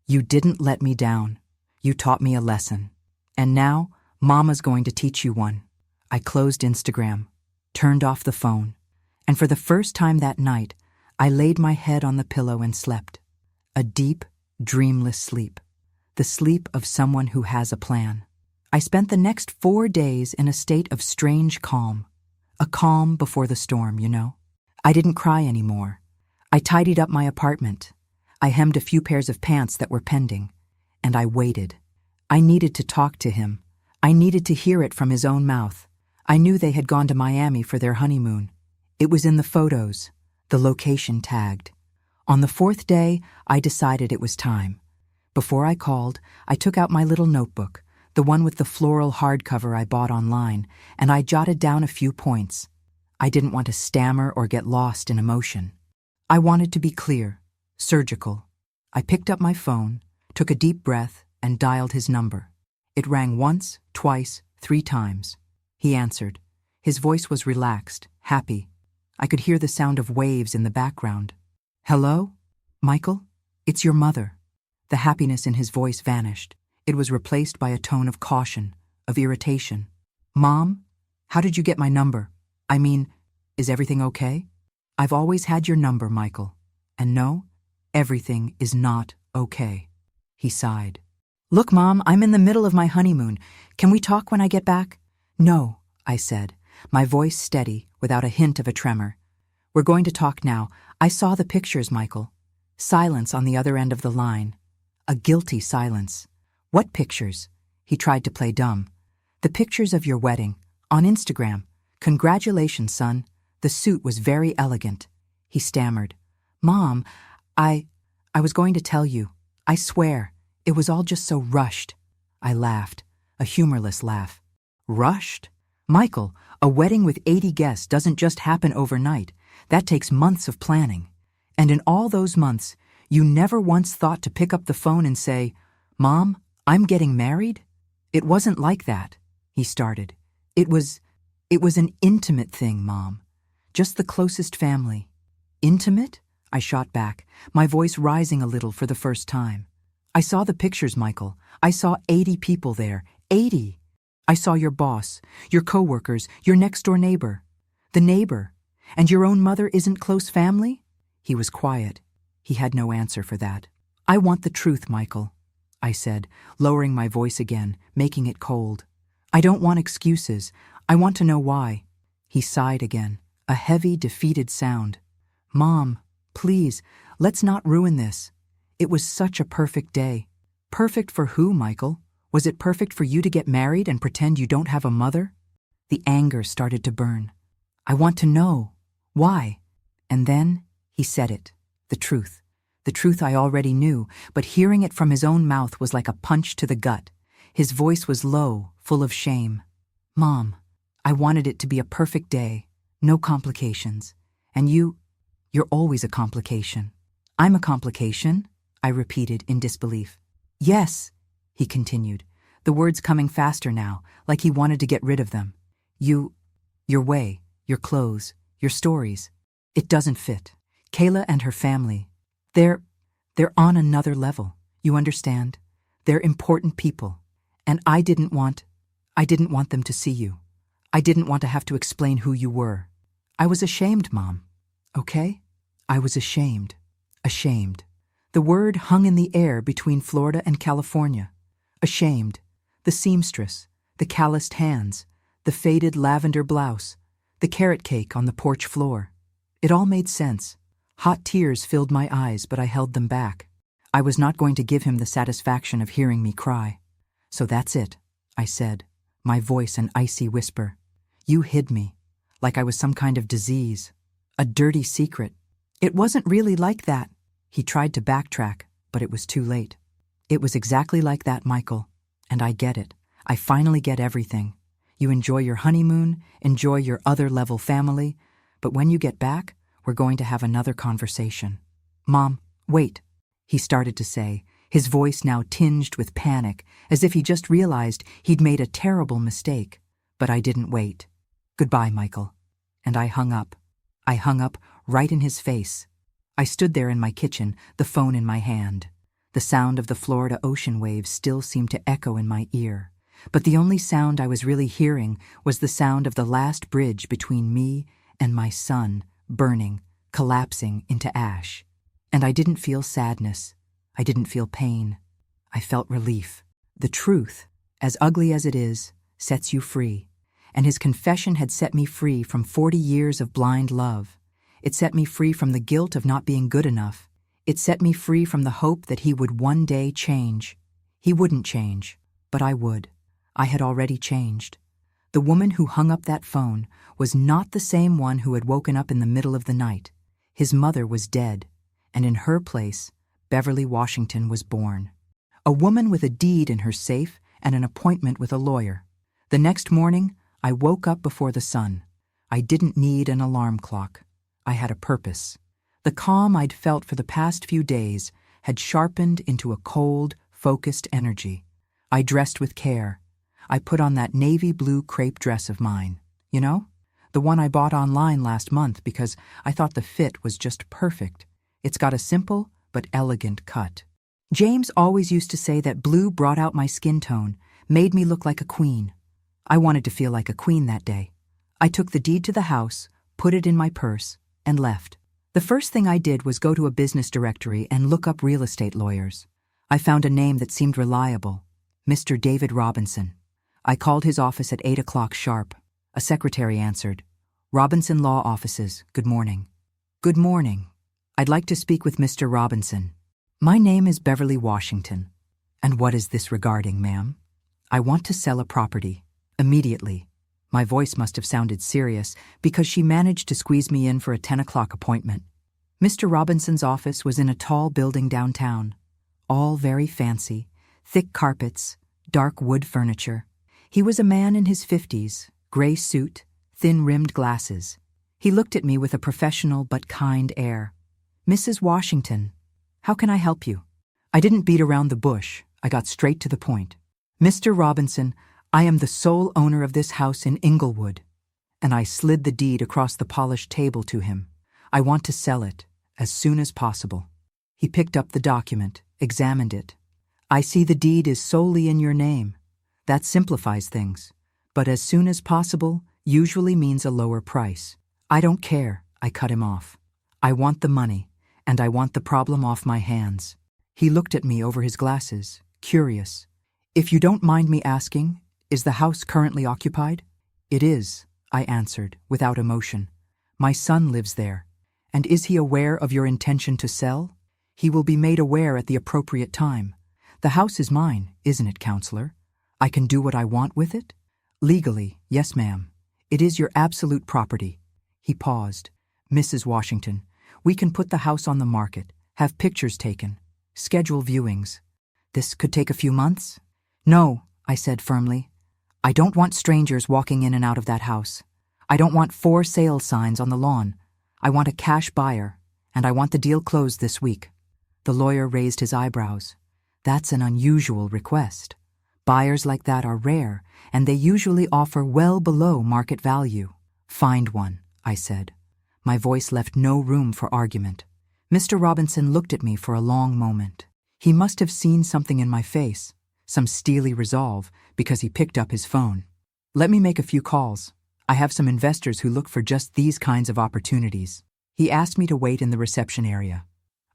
"You didn't let me down. You taught me a lesson. And now, Mama's going to teach you one." I closed Instagram, turned off the phone, and for the first time that night, I laid my head on the pillow and slept. A deep, dreamless sleep. The sleep of someone who has a plan. I spent the next 4 days in a state of strange calm. A calm before the storm, you know. I didn't cry anymore. I tidied up my apartment. I hemmed a few pairs of pants that were pending. And I waited. I needed to talk to him. I needed to hear it from his own mouth. I knew they had gone to Miami for their honeymoon. It was in the photos, the location tagged. On the 4th day, I decided it was time. Before I called, I took out my little notebook, the one with the floral hardcover I bought online, and I jotted down a few points. I didn't want to stammer or get lost in emotion. I wanted to be clear, surgical. I picked up my phone, took a deep breath, and dialed his number. It rang once, twice, 3 times. He answered. His voice was relaxed, happy. I could hear the sound of waves in the background. Hello? Michael? It's your mother. The happiness in his voice vanished. It was replaced by a tone of caution, of irritation. Mom? How did you get my number? I mean, is everything okay? I've always had your number, Michael. And no, everything is not okay. He sighed. Look, Mom, I'm in the middle of my honeymoon. Can we talk when I get back? No, I said, my voice steady, without a hint of a tremor. We're going to talk now. I saw the pictures, Michael. Silence on the other end of the line. A guilty silence. What pictures? He tried to play dumb. The pictures of your wedding, on Instagram. Congratulations, son. The suit was very elegant. He stammered. Mom, I was going to tell you. I swear, it was all just so rushed. I laughed, a humorless laugh. Rushed? Michael, a wedding with 80 guests doesn't just happen overnight. That takes months of planning. And in all those months, you never once thought to pick up the phone and say, Mom, I'm getting married? It wasn't like that, he started. It was an intimate thing, Mom. Just the closest family. Intimate? I shot back, my voice rising a little for the first time. I saw the pictures, Michael. I saw 80 people there. 80! I saw your boss, your coworkers, your next-door neighbor. The neighbor. And your own mother isn't close family? He was quiet. He had no answer for that. I want the truth, Michael, I said, lowering my voice again, making it cold. I don't want excuses. I want to know why. He sighed again, a heavy, defeated sound. Mom, please, let's not ruin this. It was such a perfect day. Perfect for who, Michael? Was it perfect for you to get married and pretend you don't have a mother? The anger started to burn. I want to know. Why? And then he said it. The truth. The truth I already knew, but hearing it from his own mouth was like a punch to the gut. His voice was low, full of shame. Mom, I wanted it to be a perfect day. No complications. And you're always a complication. I'm a complication? I repeated in disbelief. Yes, he continued, the words coming faster now, like he wanted to get rid of them. Your way, your clothes, your stories. It doesn't fit. Kayla and her family, they're on another level, you understand? They're important people. And I didn't want them to see you. I didn't want to have to explain who you were. I was ashamed, Mom. Okay? I was ashamed. Ashamed. The word hung in the air between Florida and California. Ashamed. The seamstress, the calloused hands, the faded lavender blouse, the carrot cake on the porch floor. It all made sense. Hot tears filled my eyes, but I held them back. I was not going to give him the satisfaction of hearing me cry. So that's it, I said, my voice an icy whisper. You hid me, like I was some kind of disease, a dirty secret. It wasn't really like that. He tried to backtrack, but it was too late. It was exactly like that, Michael, and I get it. I finally get everything. You enjoy your honeymoon, enjoy your other-level family, but when you get back, we're going to have another conversation. Mom, wait, he started to say, his voice now tinged with panic, as if he just realized he'd made a terrible mistake. But I didn't wait. Goodbye, Michael. And I hung up. I hung up right in his face. I stood there in my kitchen, the phone in my hand. The sound of the Florida ocean waves still seemed to echo in my ear. But the only sound I was really hearing was the sound of the last bridge between me and my son, burning, collapsing into ash. And I didn't feel sadness. I didn't feel pain. I felt relief. The truth, as ugly as it is, sets you free. And his confession had set me free from 40 years of blind love. It set me free from the guilt of not being good enough. It set me free from the hope that he would one day change. He wouldn't change, but I would. I had already changed. The woman who hung up that phone was not the same one who had woken up in the middle of the night. His mother was dead, and in her place, Beverly Washington was born. A woman with a deed in her safe and an appointment with a lawyer. The next morning, I woke up before the sun. I didn't need an alarm clock. I had a purpose. The calm I'd felt for the past few days had sharpened into a cold, focused energy. I dressed with care. I put on that navy blue crepe dress of mine. You know? The one I bought online last month because I thought the fit was just perfect. It's got a simple but elegant cut. James always used to say that blue brought out my skin tone, made me look like a queen. I wanted to feel like a queen that day. I took the deed to the house, put it in my purse, and left. The first thing I did was go to a business directory and look up real estate lawyers. I found a name that seemed reliable, Mr. David Robinson. I called his office at 8 o'clock sharp. A secretary answered. Robinson Law Offices, good morning. Good morning. I'd like to speak with Mr. Robinson. My name is Beverly Washington. And what is this regarding, ma'am? I want to sell a property. Immediately. My voice must have sounded serious because she managed to squeeze me in for a 10 o'clock appointment. Mr. Robinson's office was in a tall building downtown. All very fancy, thick carpets, dark wood furniture. He was a man in his 50s, gray suit, thin-rimmed glasses. He looked at me with a professional but kind air. Mrs. Washington, how can I help you? I didn't beat around the bush. I got straight to the point. Mr. Robinson, I am the sole owner of this house in Inglewood. And I slid the deed across the polished table to him. I want to sell it as soon as possible. He picked up the document, examined it. I see the deed is solely in your name. That simplifies things. But as soon as possible usually means a lower price. I don't care, I cut him off. I want the money, and I want the problem off my hands. He looked at me over his glasses, curious. If you don't mind me asking, is the house currently occupied? It is, I answered, without emotion. My son lives there. And is he aware of your intention to sell? He will be made aware at the appropriate time. The house is mine, isn't it, counselor? I can do what I want with it? Legally, yes, ma'am. It is your absolute property. He paused. Mrs. Washington, we can put the house on the market, have pictures taken, schedule viewings. This could take a few months? No, I said firmly. I don't want strangers walking in and out of that house. I don't want 4 sale signs on the lawn. I want a cash buyer, and I want the deal closed this week. The lawyer raised his eyebrows. That's an unusual request. Buyers like that are rare, and they usually offer well below market value. Find one, I said. My voice left no room for argument. Mr. Robinson looked at me for a long moment. He must have seen something in my face, some steely resolve, because he picked up his phone. Let me make a few calls. I have some investors who look for just these kinds of opportunities. He asked me to wait in the reception area.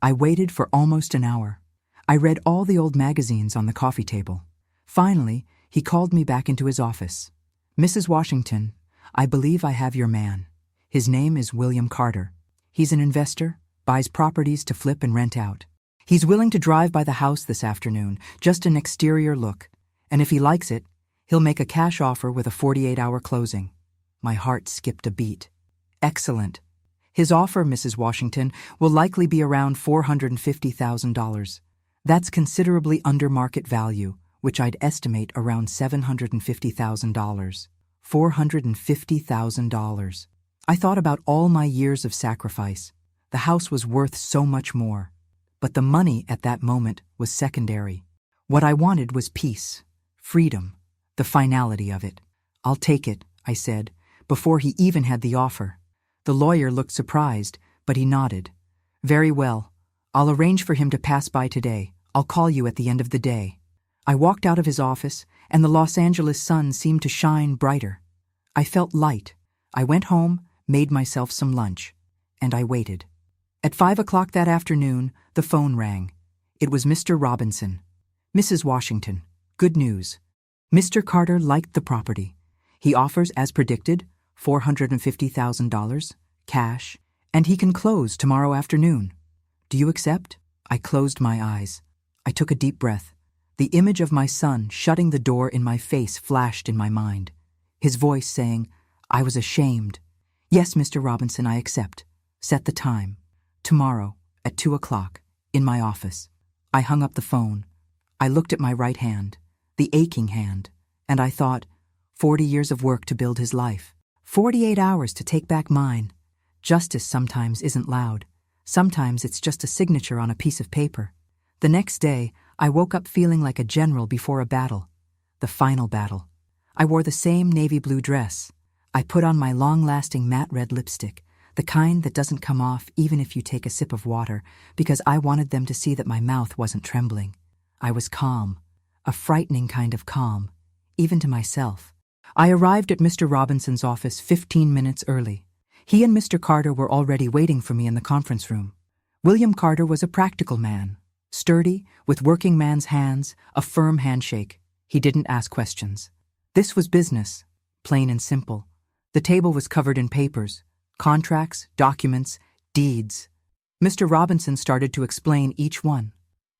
I waited for almost an hour. I read all the old magazines on the coffee table. Finally, he called me back into his office. Mrs. Washington, I believe I have your man. His name is William Carter. He's an investor, buys properties to flip and rent out. He's willing to drive by the house this afternoon, just an exterior look, and if he likes it, he'll make a cash offer with a 48-hour closing. My heart skipped a beat. Excellent. His offer, Mrs. Washington, will likely be around $450,000. That's considerably under market value, which I'd estimate around $750,000. $450,000. I thought about all my years of sacrifice. The house was worth so much more. But the money at that moment was secondary. What I wanted was peace, freedom, the finality of it. I'll take it, I said, before he even had the offer. The lawyer looked surprised, but he nodded. Very well. I'll arrange for him to pass by today. I'll call you at the end of the day. I walked out of his office, and the Los Angeles sun seemed to shine brighter. I felt light. I went home, made myself some lunch, and I waited. At 5 o'clock that afternoon, the phone rang. It was Mr. Robinson. Mrs. Washington, good news. Mr. Carter liked the property. He offers, as predicted, $450,000, cash, and he can close tomorrow afternoon. Do you accept? I closed my eyes. I took a deep breath. The image of my son shutting the door in my face flashed in my mind. His voice saying, I was ashamed. Yes, Mr. Robinson, I accept. Set the time. Tomorrow, at 2 o'clock, in my office. I hung up the phone. I looked at my right hand, the aching hand, and I thought, 40 years of work to build his life. 48 hours to take back mine. Justice sometimes isn't loud. Sometimes it's just a signature on a piece of paper. The next day, I woke up feeling like a general before a battle. The final battle. I wore the same navy blue dress. I put on my long-lasting matte red lipstick, the kind that doesn't come off even if you take a sip of water, because I wanted them to see that my mouth wasn't trembling. I was calm, a frightening kind of calm, even to myself. I arrived at Mr. Robinson's office 15 minutes early. He and Mr. Carter were already waiting for me in the conference room. William Carter was a practical man, sturdy, with working man's hands, a firm handshake. He didn't ask questions. This was business, plain and simple. The table was covered in papers, contracts, documents, deeds. Mr. Robinson started to explain each one.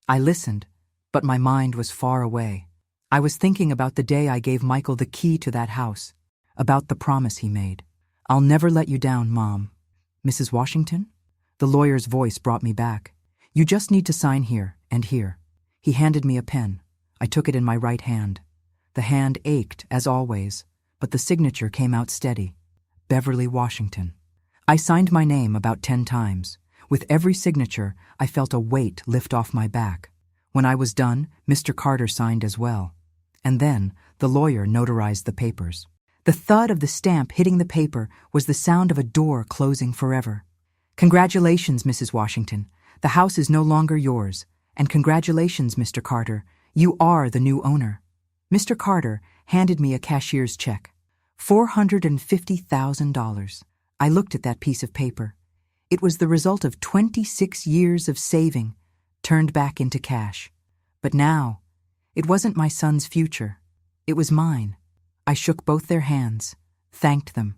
I listened, but my mind was far away. I was thinking about the day I gave Michael the key to that house, about the promise he made. "I'll never let you down, Mom." "Mrs. Washington?" The lawyer's voice brought me back. "You just need to sign here and here." He handed me a pen. I took it in my right hand. The hand ached, as always, but the signature came out steady. Beverly Washington. I signed my name about 10 times. With every signature, I felt a weight lift off my back. When I was done, Mr. Carter signed as well. And then, the lawyer notarized the papers. The thud of the stamp hitting the paper was the sound of a door closing forever. "Congratulations, Mrs. Washington. The house is no longer yours. And congratulations, Mr. Carter. You are the new owner." Mr. Carter handed me a cashier's check. $450,000. I looked at that piece of paper. It was the result of 26 years of saving, turned back into cash. But now, it wasn't my son's future. It was mine. I shook both their hands, thanked them,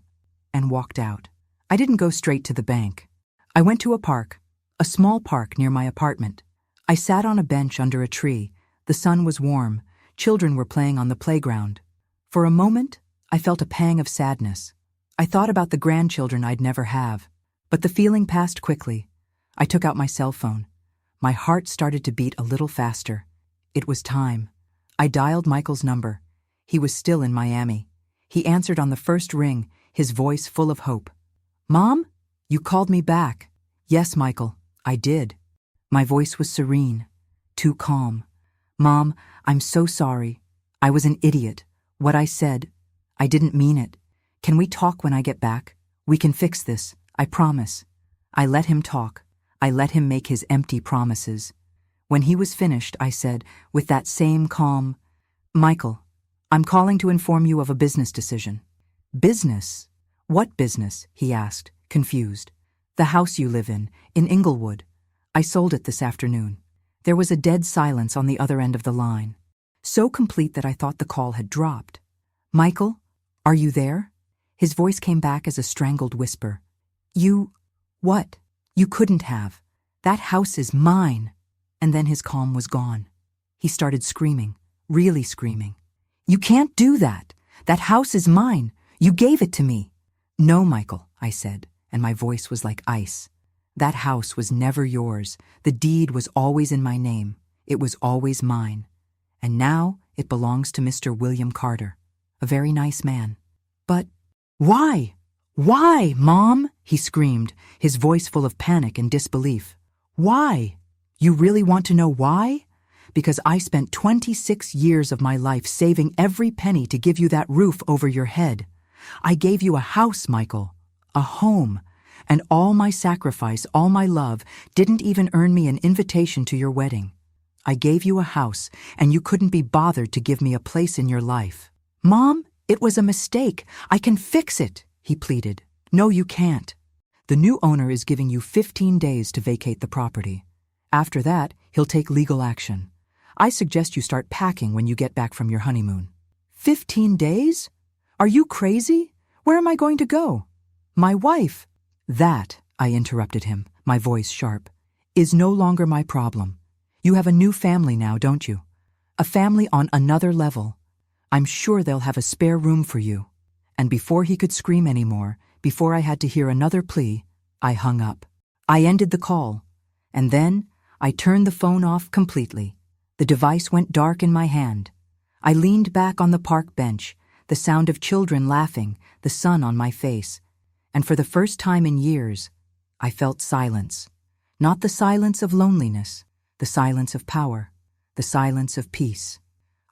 and walked out. I didn't go straight to the bank. I went to a park, a small park near my apartment. I sat on a bench under a tree. The sun was warm. Children were playing on the playground. For a moment, I felt a pang of sadness. I thought about the grandchildren I'd never have. But the feeling passed quickly. I took out my cell phone. My heart started to beat a little faster. It was time. I dialed Michael's number. He was still in Miami. He answered on the first ring, his voice full of hope. "Mom, you called me back." "Yes, Michael, I did." My voice was serene, too calm. "Mom, I'm so sorry. I was an idiot. What I said, I didn't mean it. Can we talk when I get back? We can fix this, I promise." I let him talk. I let him make his empty promises. When he was finished, I said, with that same calm, "Michael, I'm calling to inform you of a business decision." "Business? What business?" he asked, confused. "The house you live in Inglewood. I sold it this afternoon." There was a dead silence on the other end of the line, so complete that I thought the call had dropped. "Michael, are you there?" His voice came back as a strangled whisper. "You... what? You couldn't have. That house is mine." And then his calm was gone. He started screaming, really screaming. "You can't do that. That house is mine. You gave it to me." "No, Michael," I said, and my voice was like ice. "That house was never yours. The deed was always in my name. It was always mine. And now it belongs to Mr. William Carter, a very nice man." "But why? Why, Mom?" he screamed, his voice full of panic and disbelief. "Why? You really want to know why? Because I spent 26 years of my life saving every penny to give you that roof over your head. I gave you a house, Michael, a home, and all my sacrifice, all my love, didn't even earn me an invitation to your wedding. I gave you a house, and you couldn't be bothered to give me a place in your life." "Mom, it was a mistake. I can fix it," he pleaded. "No, you can't. The new owner is giving you 15 days to vacate the property. After that, he'll take legal action. I suggest you start packing when you get back from your honeymoon." 15 days? Are you crazy? Where am I going to go? My wife. "That," I interrupted him, my voice sharp, "is no longer my problem. You have a new family now, don't you? A family on another level. I'm sure they'll have a spare room for you." And before he could scream anymore, before I had to hear another plea, I hung up. I ended the call, and then I turned the phone off completely. The device went dark in my hand. I leaned back on the park bench, the sound of children laughing, the sun on my face, and for the first time in years, I felt silence. Not the silence of loneliness, the silence of power, the silence of peace.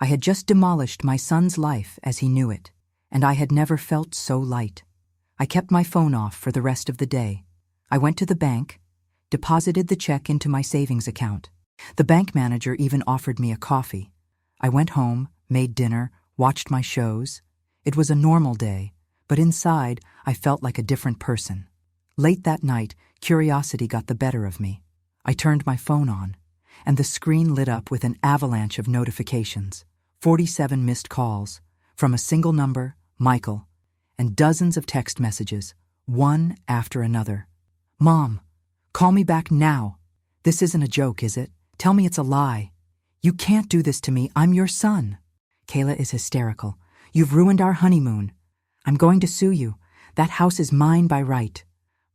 I had just demolished my son's life as he knew it, and I had never felt so light. I kept my phone off for the rest of the day. I went to the bank, deposited the check into my savings account. The bank manager even offered me a coffee. I went home, made dinner, watched my shows. It was a normal day, but inside I felt like a different person. Late that night, curiosity got the better of me. I turned my phone on, and the screen lit up with an avalanche of notifications. 47 missed calls, from a single number, Michael, and dozens of text messages, one after another. "Mom, call me back now. This isn't a joke, is it? Tell me it's a lie. You can't do this to me. I'm your son." "Kayla is hysterical. You've ruined our honeymoon. I'm going to sue you. That house is mine by right."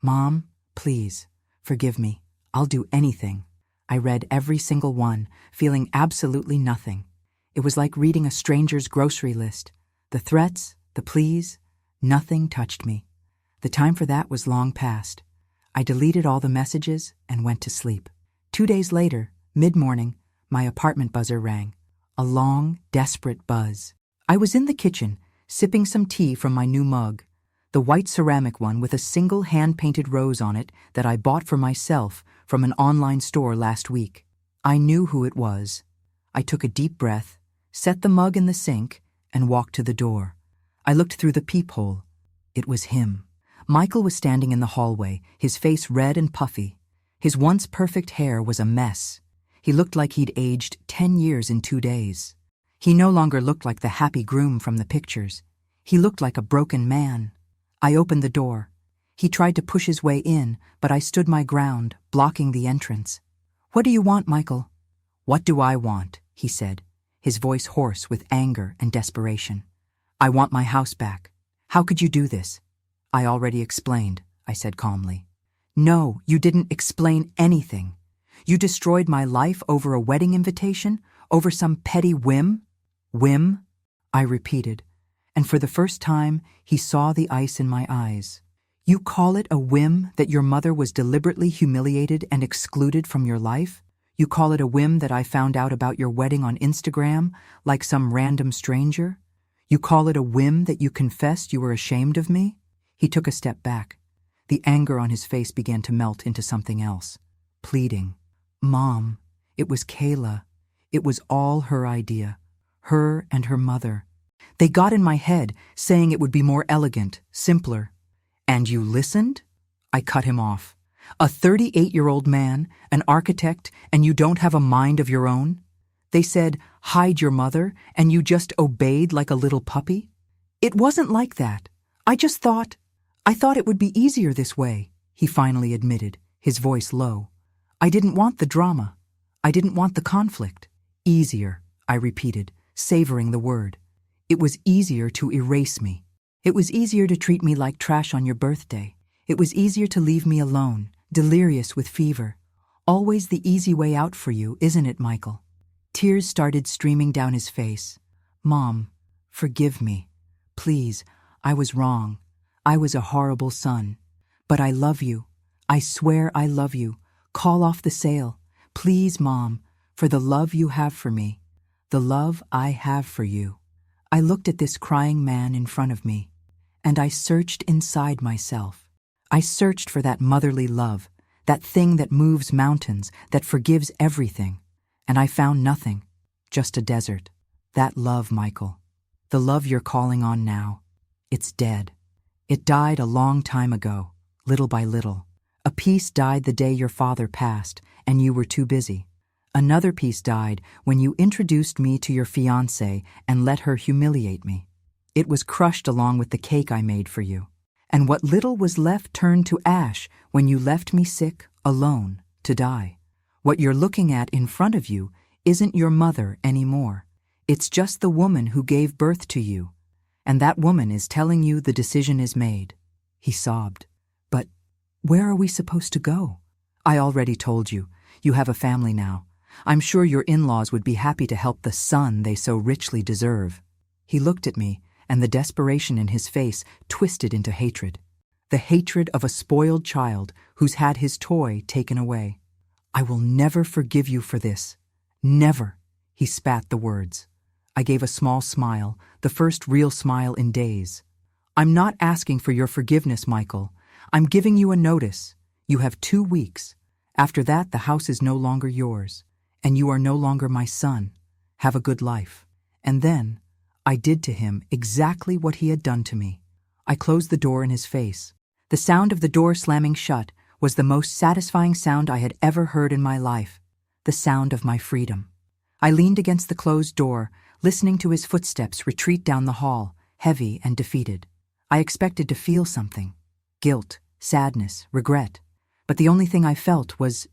"Mom, please, forgive me. I'll do anything." I read every single one, feeling absolutely nothing. It was like reading a stranger's grocery list. The threats, the pleas, nothing touched me. The time for that was long past. I deleted all the messages and went to sleep. 2 days later, mid-morning, my apartment buzzer rang. A long, desperate buzz. I was in the kitchen, sipping some tea from my new mug, the white ceramic one with a single hand-painted rose on it that I bought for myself from an online store last week. I knew who it was. I took a deep breath, set the mug in the sink, and walked to the door. I looked through the peephole. It was him. Michael was standing in the hallway, his face red and puffy. His once perfect hair was a mess. He looked like he'd aged 10 years in 2 days. He no longer looked like the happy groom from the pictures. He looked like a broken man. I opened the door. He tried to push his way in, but I stood my ground, blocking the entrance. "What do you want, Michael?" "What do I want?" he said, his voice hoarse with anger and desperation. "I want my house back. How could you do this?" "I already explained," I said calmly. "No, you didn't explain anything. You destroyed my life over a wedding invitation, over some petty whim?" "Whim?" I repeated, and for the first time he saw the ice in my eyes. "You call it a whim that your mother was deliberately humiliated and excluded from your life? You call it a whim that I found out about your wedding on Instagram, like some random stranger? You call it a whim that you confessed you were ashamed of me?" He took a step back. The anger on his face began to melt into something else. Pleading. "Mom, it was Kayla. It was all her idea. Her and her mother. They got in my head, saying it would be more elegant, simpler." "And you listened?" I cut him off. "A 38-year-old man, an architect, and you don't have a mind of your own? They said, hide your mother, and you just obeyed like a little puppy? It wasn't like that. I thought it would be easier this way," he finally admitted, his voice low. "I didn't want the drama. I didn't want the conflict." "Easier," I repeated, savoring the word. "It was easier to erase me. It was easier to treat me like trash on your birthday. It was easier to leave me alone, delirious with fever. Always the easy way out for you, isn't it, Michael?" Tears started streaming down his face. "Mom, forgive me. Please, I was wrong. I was a horrible son. But I love you. I swear I love you. Call off the sale. Please, Mom, for the love you have for me. The love I have for you." I looked at this crying man in front of me, and I searched inside myself. I searched for that motherly love, that thing that moves mountains, that forgives everything. And I found nothing, just a desert. That love, Michael, the love you're calling on now, it's dead. It died a long time ago, little by little. A piece died the day your father passed, and you were too busy. Another piece died when you introduced me to your fiancée and let her humiliate me. It was crushed along with the cake I made for you. And what little was left turned to ash when you left me sick, alone, to die. What you're looking at in front of you isn't your mother anymore. It's just the woman who gave birth to you. And that woman is telling you the decision is made." He sobbed. "But where are we supposed to go?" "I already told you. You have a family now. I'm sure your in-laws would be happy to help the son they so richly deserve." He looked at me, and the desperation in his face twisted into hatred. The hatred of a spoiled child who's had his toy taken away. "I will never forgive you for this. Never." He spat the words. I gave a small smile, the first real smile in days. I'm not asking for your forgiveness, Michael. I'm giving you a notice. You have 2 weeks. After that, the house is no longer yours, and you are no longer my son. Have a good life. And then, I did to him exactly what he had done to me. I closed the door in his face. The sound of the door slamming shut was the most satisfying sound I had ever heard in my life, the sound of my freedom. I leaned against the closed door, listening to his footsteps retreat down the hall, heavy and defeated. I expected to feel something, guilt, sadness, regret, but the only thing I felt was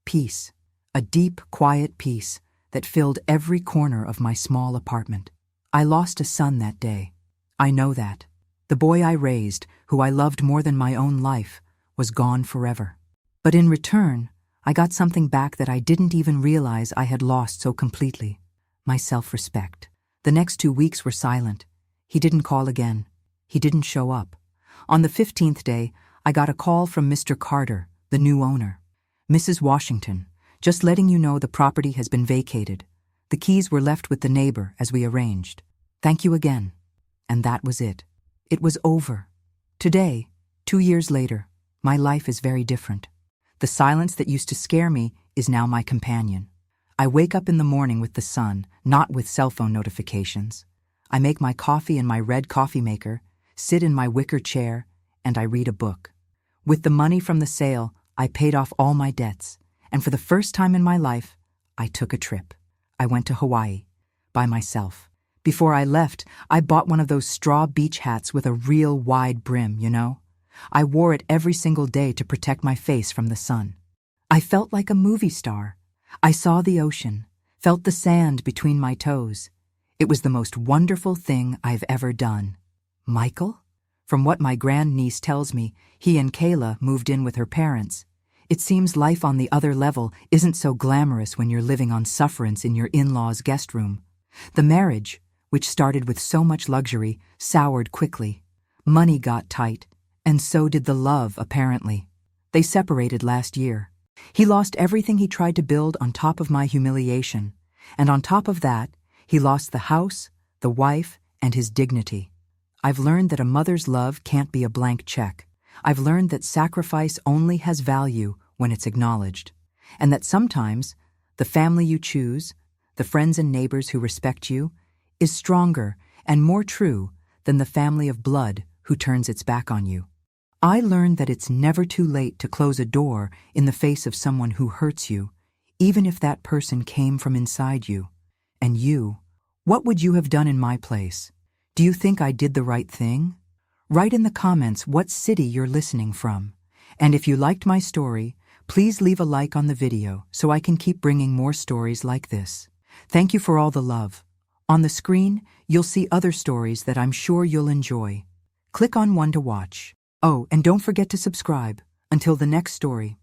peace, a deep, quiet peace that filled every corner of my small apartment. I lost a son that day. I know that. The boy I raised, who I loved more than my own life, was gone forever. But in return, I got something back that I didn't even realize I had lost so completely: my self-respect. The next 2 weeks were silent. He didn't call again. He didn't show up. On the 15th day, I got a call from Mr. Carter, the new owner. "Mrs. Washington, just letting you know the property has been vacated. The keys were left with the neighbor as we arranged. Thank you again." And that was it. It was over. Today, 2 years later, my life is very different. The silence that used to scare me is now my companion. I wake up in the morning with the sun, not with cell phone notifications. I make my coffee in my red coffee maker, sit in my wicker chair, and I read a book. With the money from the sale, I paid off all my debts, and for the first time in my life, I took a trip. I went to Hawaii, by myself. Before I left, I bought one of those straw beach hats with a real wide brim, you know? I wore it every single day to protect my face from the sun. I felt like a movie star. I saw the ocean, felt the sand between my toes. It was the most wonderful thing I've ever done. Michael? From what my grandniece tells me, he and Kayla moved in with her parents. It seems life on the other level isn't so glamorous when you're living on sufferance in your in-laws' guest room. The marriage, which started with so much luxury, soured quickly. Money got tight, and so did the love, apparently. They separated last year. He lost everything he tried to build on top of my humiliation, and on top of that, he lost the house, the wife, and his dignity. I've learned that a mother's love can't be a blank check. I've learned that sacrifice only has value when it's acknowledged, and that sometimes the family you choose, the friends and neighbors who respect you, is stronger and more true than the family of blood who turns its back on you. I learned that it's never too late to close a door in the face of someone who hurts you, even if that person came from inside you. And you, what would you have done in my place? Do you think I did the right thing? Write in the comments what city you're listening from. And if you liked my story, please leave a like on the video so I can keep bringing more stories like this. Thank you for all the love. On the screen, you'll see other stories that I'm sure you'll enjoy. Click on one to watch. Oh, and don't forget to subscribe. Until the next story.